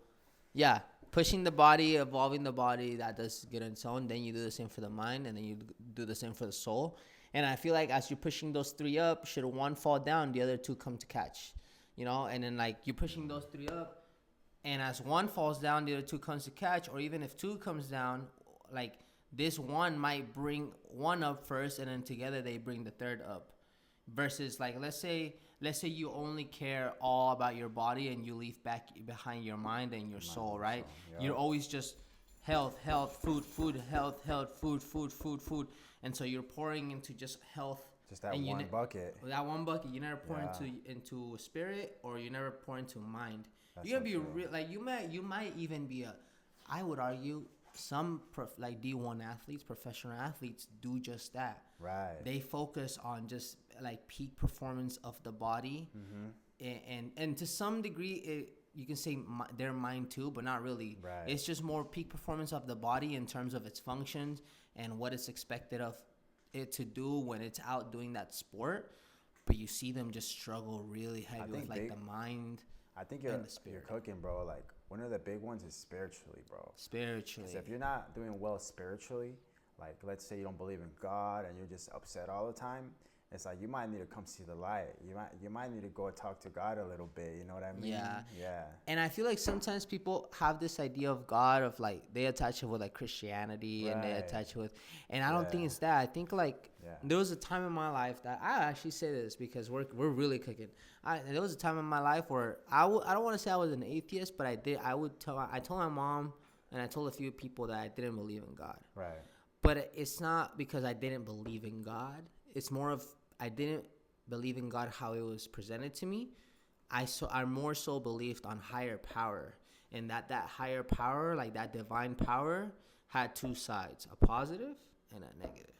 yeah, pushing the body, evolving the body, that does good on its own. Then you do the same for the mind, and then you do the same for the soul. And I feel like as you're pushing those three up, should one fall down, the other two come to catch, you know. And then like you're pushing those three up, and as one falls down, the other two comes to catch. Or even if two comes down, like this one might bring one up first, and then together they bring the third up. Versus like let's say you only care all about your body and you leave back behind your mind and your soul, right? Yeah. You're always just health, food, health, food, and so you're pouring into just health. Just that one bucket. That one bucket. You never pour into spirit, or you never pour into mind. You're gonna be like you might even be I would argue some like D1 athletes, professional athletes do just that. Right. They focus on just like peak performance of the body, and to some degree you can say their mind too, but not really. Right. It's just more peak performance of the body in terms of its functions and what is expected of it to do when it's out doing that sport. But you see them just struggle really heavy with like the mind. I think you're cooking, bro. Like one of the big ones is spiritually, bro. Spiritually. Because if you're not doing well spiritually, like let's say you don't believe in God and you're just upset all the time, it's like you might need to come see the light. You might need to go and talk to God a little bit. You know what I mean? Yeah. Yeah. And I feel like sometimes people have this idea of God of like they attach it with like Christianity and they attach it with, and I don't think it's that. I think like there was a time in my life that I actually say this because we're really cooking. There was a time in my life where I don't want to say I was an atheist, but I told my mom and I told a few people that I didn't believe in God. Right. But it's not because I didn't believe in God. It's more of I didn't believe in God how it was presented to me. I more so believed on higher power, and that higher power, like that divine power, had two sides, a positive and a negative.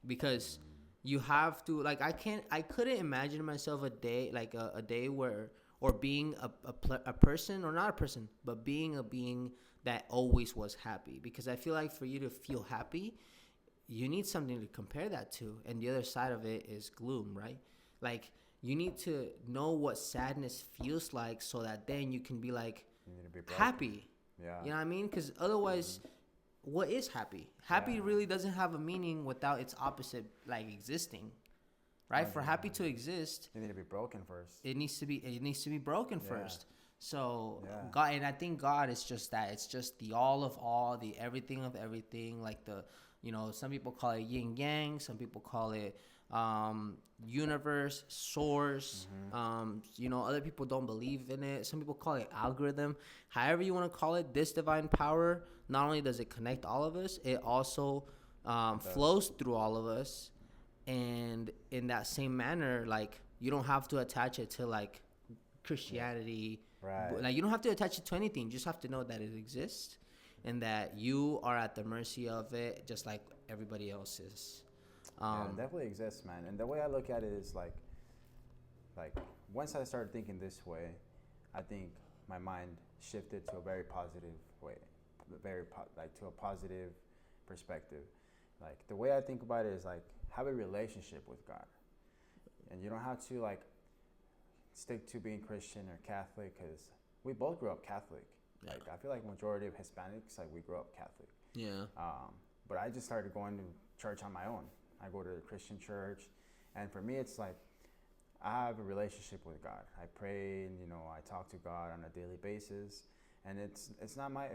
Because you have to, like, I couldn't imagine myself a day where, or being a person, or not a person, but being a being that always was happy. Because I feel like for you to feel happy, you need something to compare that to, and the other side of it is gloom, right? Like you need to know what sadness feels like, so that then you can be like happy. Yeah. You know what I mean? Because otherwise, what is happy? Happy really doesn't have a meaning without its opposite, like existing, right? For happy to exist, you need to be broken first. It needs to be broken first. So God, and I think God is just that. It's just the all of all, the everything of everything, like the. You know, some people call it yin yang. Some people call it universe, source. You know, other people don't believe in it. Some people call it algorithm. However you want to call it, this divine power, not only does it connect all of us, it also flows through all of us. And in that same manner, like, you don't have to attach it to, like, Christianity. Right. Like, you don't have to attach it to anything. You just have to know that it exists. And that you are at the mercy of it, just like everybody else is. It definitely exists, man. And the way I look at it is like once I started thinking this way, I think my mind shifted to a very positive way, to a positive perspective. Like the way I think about it is like have a relationship with God, and you don't have to like stick to being Christian or Catholic, because we both grew up Catholic. Yeah. Like I feel like majority of Hispanics, like we grew up Catholic. Yeah. But I just started going to church on my own. I go to the Christian church, and for me, it's like I have a relationship with God. I pray, and I talk to God on a daily basis. And it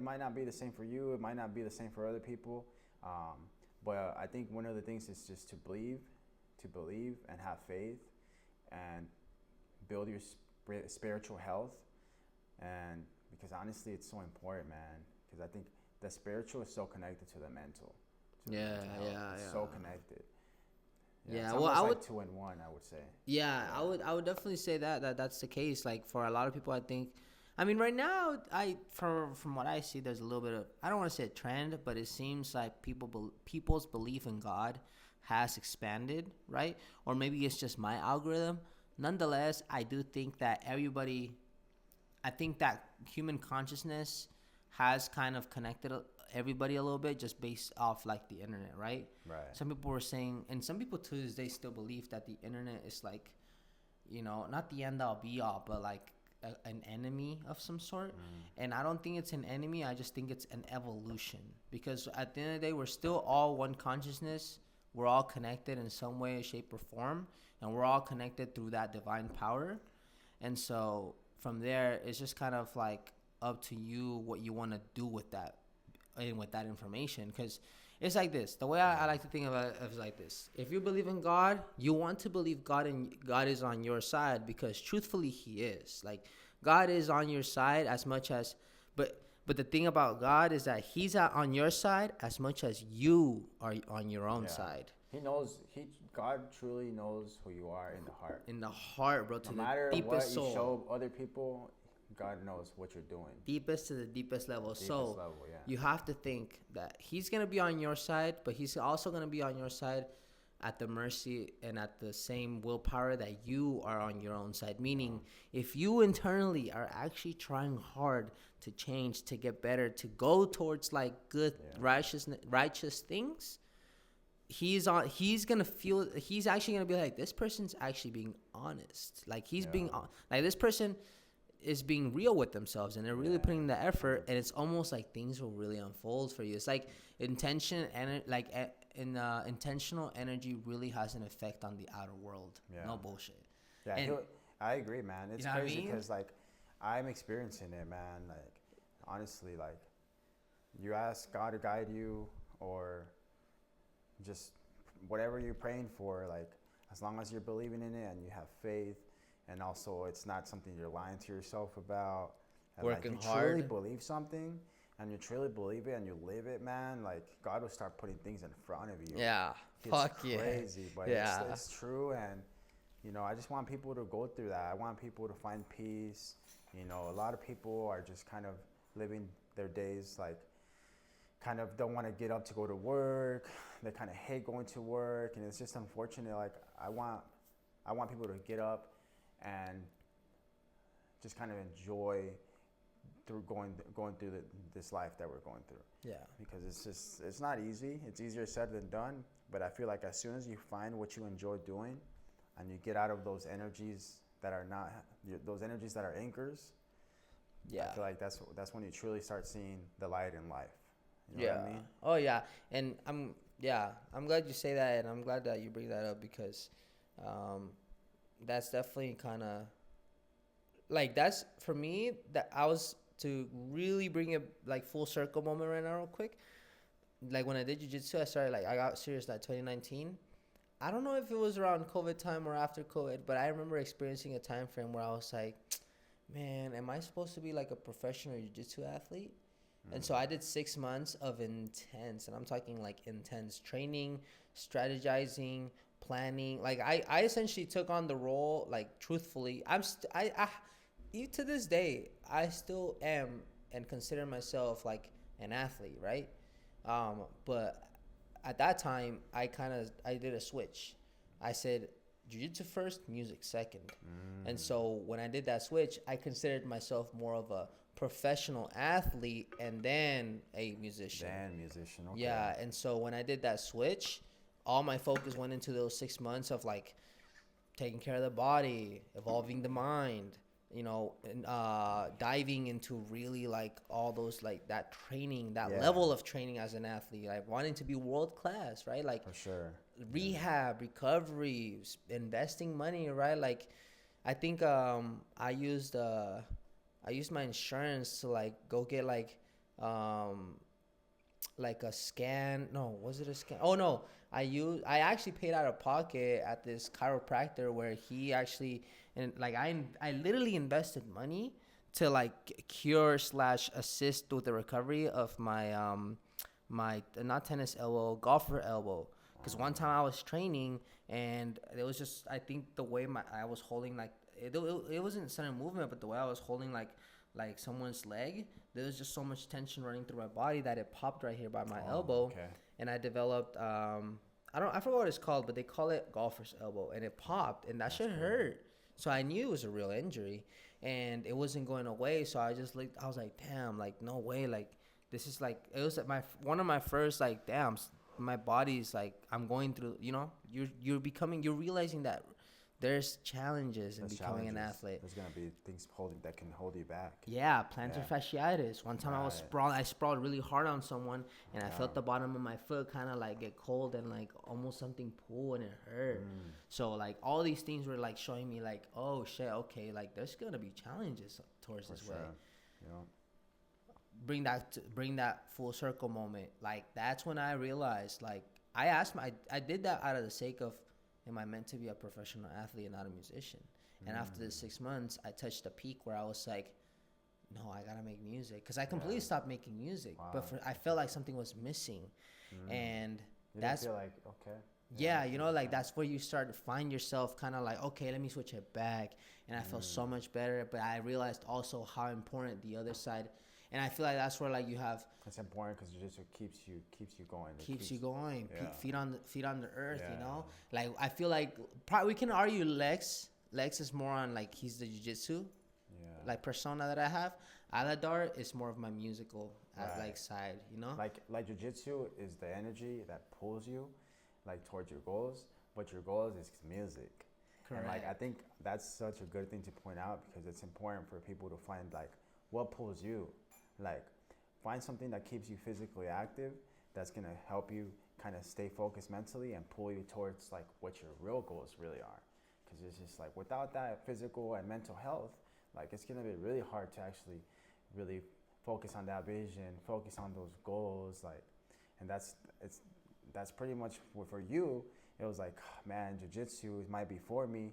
might not be the same for you. It might not be the same for other people. But I think one of the things is just to believe and have faith, and build your spiritual health, and because honestly, it's so important, man. Because I think the spiritual is so connected to the mental. To the Yeah, mental health. yeah, It's yeah. so connected. Yeah, it's well, almost I like would. 2 in 1, I would say. Yeah, Yeah. I would definitely say that's the case. Like for a lot of people, I think. I mean, right now, from what I see, there's a little bit of, I don't want to say a trend, but it seems like people's belief in God has expanded, right? Or maybe it's just my algorithm. Nonetheless, I do think that I think that human consciousness has kind of connected everybody a little bit just based off like the internet, right? Right. Some people were saying, and some people to this day still believe that the internet is like, not the end all be all, but like an enemy of some sort. And I don't think it's an enemy. I just think it's an evolution, because at the end of the day, we're still all one consciousness. We're all connected in some way, shape, or form, and we're all connected through that divine power. And so from there, it's just kind of like up to you what you want to do with that and with that information. Because it's like this. The way I like to think about it is like this. If you believe in God, you want to believe God, and God is on your side, because truthfully, He is. Like, God is on your side as much as, but the thing about God is that He's on your side as much as you are on your own side. He knows. God truly knows who you are in the heart. In the heart, bro, to No the matter what deepest you soul. show other people, God knows what you're doing. Deepest to the deepest level. Deepest So level, yeah. you have to think that He's going to be on your side, but He's also going to be on your side at the mercy and at the same willpower that you are on your own side. Meaning, if you internally are actually trying hard to change, to get better, to go towards like good, righteous things, he's gonna feel, he's actually gonna be like, this person's actually being honest. Like he's being like, this person is being real with themselves, and they're really putting the effort, and it's almost like things will really unfold for you. It's like intentional energy really has an effect on the outer world. No bullshit. Yeah, And, I agree, man. It's you know what I crazy mean? because like I'm experiencing it, man. Like honestly, like you ask God to guide you, or just whatever you're praying for, like as long as you're believing in it and you have faith, and also it's not something you're lying to yourself about, and working like you hard, truly believe something and you truly believe it and you live it, man, like God will start putting things in front of you. It's crazy, but it's true. And I just want people to go through that. I want people to find peace. A lot of people are just kind of living their days like kind of don't want to get up to go to work. They kind of hate going to work, and it's just unfortunate. Like I want people to get up and just kind of enjoy through going through this life that we're going through. Yeah. Because it's not easy. It's easier said than done. But I feel like as soon as you find what you enjoy doing, and you get out of those energies that are not those energies that are anchors, I feel like that's when you truly start seeing the light in life. You know what I mean? Oh yeah. And I'm glad you say that, and I'm glad that you bring that up, because that's definitely kind of like, that's for me, that I was to really bring it like full circle moment right now real quick. Like when I did jiu-jitsu, I got serious like 2019. I don't know if it was around COVID time or after COVID, but I remember experiencing a time frame where I was like, man, am I supposed to be like a professional jiu-jitsu athlete? And so I did 6 months of intense, and I'm talking like intense training, strategizing, planning. Like I essentially took on the role, like truthfully. Even to this day, I still am and consider myself like an athlete, right? But at that time, I did a switch. I said, jiu-jitsu first, music second. And so when I did that switch, I considered myself more of a professional athlete and then a musician. Okay. Yeah, and so when I did that switch, all my focus went into those 6 months of like taking care of the body, evolving the mind, and diving into really like all those like that training, that level of training as an athlete, like wanting to be world class, right? Like for sure. Rehab, recovery, investing money, right? Like I think I used my insurance to like go get like a scan. No, was it a scan? Oh no, I actually paid out of pocket at this chiropractor where he actually, and like I literally invested money to like cure slash assist with the recovery of my my not tennis elbow, golfer elbow. Because one time I was training and it was just, I think the way I was holding, like it wasn't sudden movement, but the way I was holding like someone's leg, there was just so much tension running through my body that it popped right here by my elbow. Okay. And I developed I forgot what it's called, but they call it golfer's elbow, and it popped, and that shit hurt. So I knew it was a real injury, and it wasn't going away. So I just looked, I was like, damn, like no way, like this is like, it was one of my first like, damn, my body's like, I'm going through, you know, you're realizing that there's challenges in becoming an athlete. There's gonna be things that can hold you back. Yeah, plantar fasciitis. One time I sprawled really hard on someone, and I felt the bottom of my foot kind of like get cold and like almost something pull, and it hurt. So like all these things were like showing me like, oh shit, okay, like there's gonna be challenges towards this way. Yeah. Bring that full circle moment. Like that's when I realized, like I did that out of the sake of, am I meant to be a professional athlete and not a musician? And after the 6 months, I touched a peak where I was like, no, I gotta make music, because I completely stopped making music. Wow. But I felt like something was missing, and that's feel like okay. Yeah, you know, like that's where you start to find yourself, kind of like, okay, let me switch it back, and I felt so much better. But I realized also how important the other side. And I feel like that's where like you have. It's important because it just keeps you going. Keeps you going. Yeah. Feet on the earth. You know, like I feel like we can argue Lex is more on like, he's the jiu-jitsu, like persona that I have. Aladar is more of my musical like side. You know, like jiu-jitsu is the energy that pulls you like towards your goals, but your goals is music. Correct. And like I think that's such a good thing to point out, because it's important for people to find like what pulls you. Like, find something that keeps you physically active, that's going to help you kind of stay focused mentally and pull you towards like what your real goals really are. Because it's just like, without that physical and mental health, like it's going to be really hard to actually really focus on that vision, focus on those goals. Like, and that's pretty much for you. It was like, man, jiu-jitsu might be for me.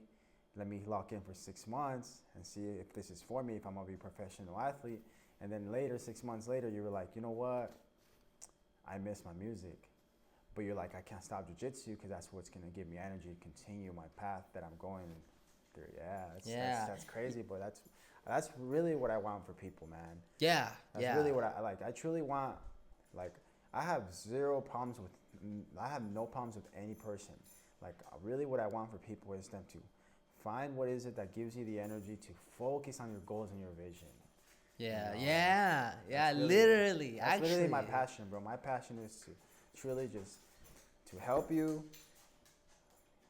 Let me lock in for 6 months and see if this is for me, if I'm going to be a professional athlete. And then later, 6 months later, you were like, you know what? I miss my music. But you're like, I can't stop jiu-jitsu because that's what's going to give me energy to continue my path that I'm going through. That's crazy, but that's really what I want for people, man. That's really what I like. I truly want, like, I have no problems with any person. Like, really what I want for people is them to find what is it that gives you the energy to focus on your goals and your vision. Literally. That's literally my passion, bro. My passion is to truly just to help you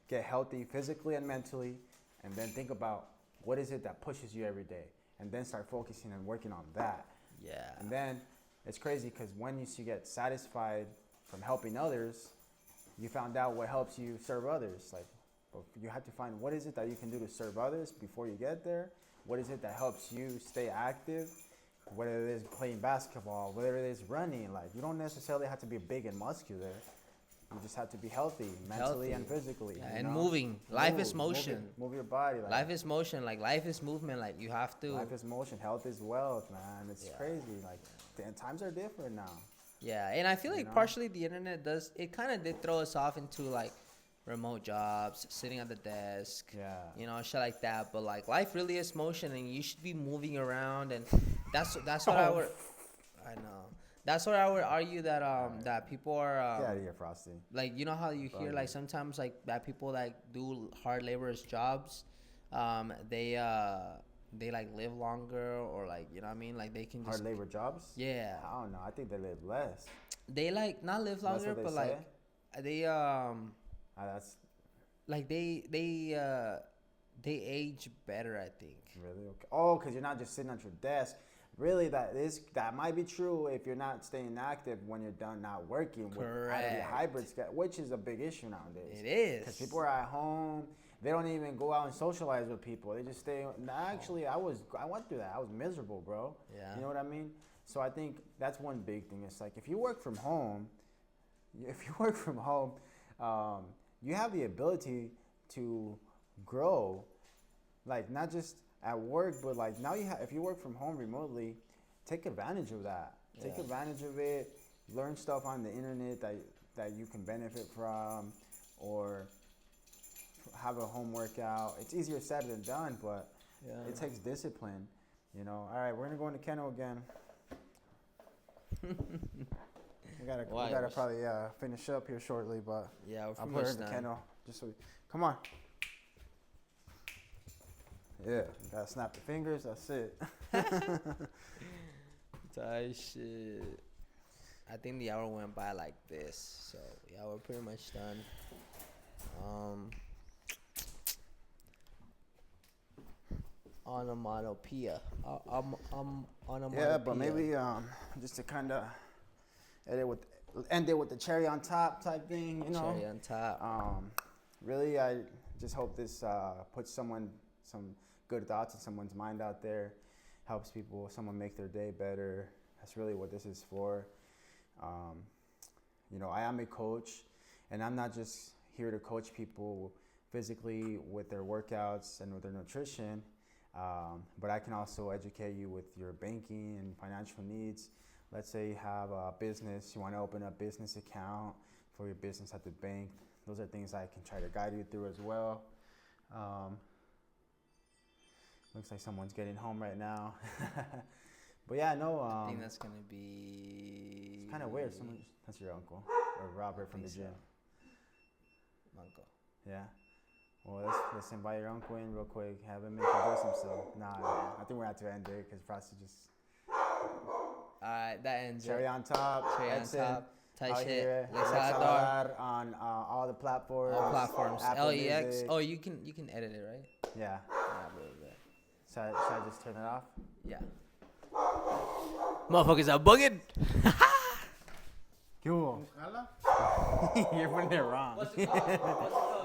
get healthy physically and mentally, and then think about what is it that pushes you every day, and then start focusing and working on that. And then it's crazy because when you get satisfied from helping others, you found out what helps you serve others. Like, you have to find what is it that you can do to serve others before you get there. What is it that helps you stay active? Whether it is playing basketball, whether it is running, like you don't necessarily have to be big and muscular. You just have to be healthy, mentally and physically. And moving. Life is motion. Move your body. Like, life is motion. Like life is movement. Like you have to. Life is motion. Health is wealth, man. It's crazy. Like times are different now. Yeah, and I feel like partially the internet it kind of did throw us off into like remote jobs, sitting at the desk, you know, shit like that. But like life really is motion, and you should be moving around, and that's what I know. That's what I would argue that that people are get out of here, Frosty. Like, you know how you hear like sometimes like that people like do hard laborers jobs, they like live longer, or like, you know what I mean, like they can just hard labor jobs. Yeah, I don't know. I think they live less. They like not live longer, but say? Like they that's like they age better, I think. Really? Okay. Oh, because you're not just sitting at your desk. Really, that might be true if you're not staying active when you're done not working. Correct. Out of your hybrid schedule, which is a big issue nowadays. It is. Because people are at home. They don't even go out and socialize with people. They just stay. Actually, I went through that. I was miserable, bro. Yeah. You know what I mean? So I think that's one big thing. It's like if you work from home, you have the ability to grow, like not just at work, but like now if you work from home remotely, take advantage of that. Take advantage of it. Learn stuff on the internet that you can benefit from, or have a home workout. It's easier said than done, but it takes discipline. You know. All right, we're gonna go into kennel again. we gotta probably finish up here shortly, but I'll put her in the kennel just so come on. Yeah, you gotta snap the fingers. That's it. Tight shit. I think the hour went by like this, so yeah, we're pretty much done. Onomatopoeia. Yeah, but maybe just to kind of end it with the cherry on top type thing, you know. Cherry on top. Really, I just hope this puts some good thoughts in someone's mind out there, helps someone make their day better. That's really what this is for. You know, I am a coach, and I'm not just here to coach people physically with their workouts and with their nutrition, but I can also educate you with your banking and financial needs. Let's say you have a business, you want to open a business account for your business at the bank. Those are things I can try to guide you through as well. Looks like someone's getting home right now. But yeah, no. I think that's gonna be. It's kind of weird. That's your uncle or Robert from the gym. Uncle. Yeah. Well, let's invite your uncle in real quick. Have him introduce himself. Nah, I think we're gonna have to end it because probably just. Alright, that ends. Cherry on top. Cherry Edson, on top. Tight shit. Here. LexAladar on all the platforms. All platforms. Apple LEX. Music. Oh, you can edit it, right? Yeah. Should I just turn it off? Yeah. Motherfuckers are bugging. Cool. You're putting it wrong. What's it called?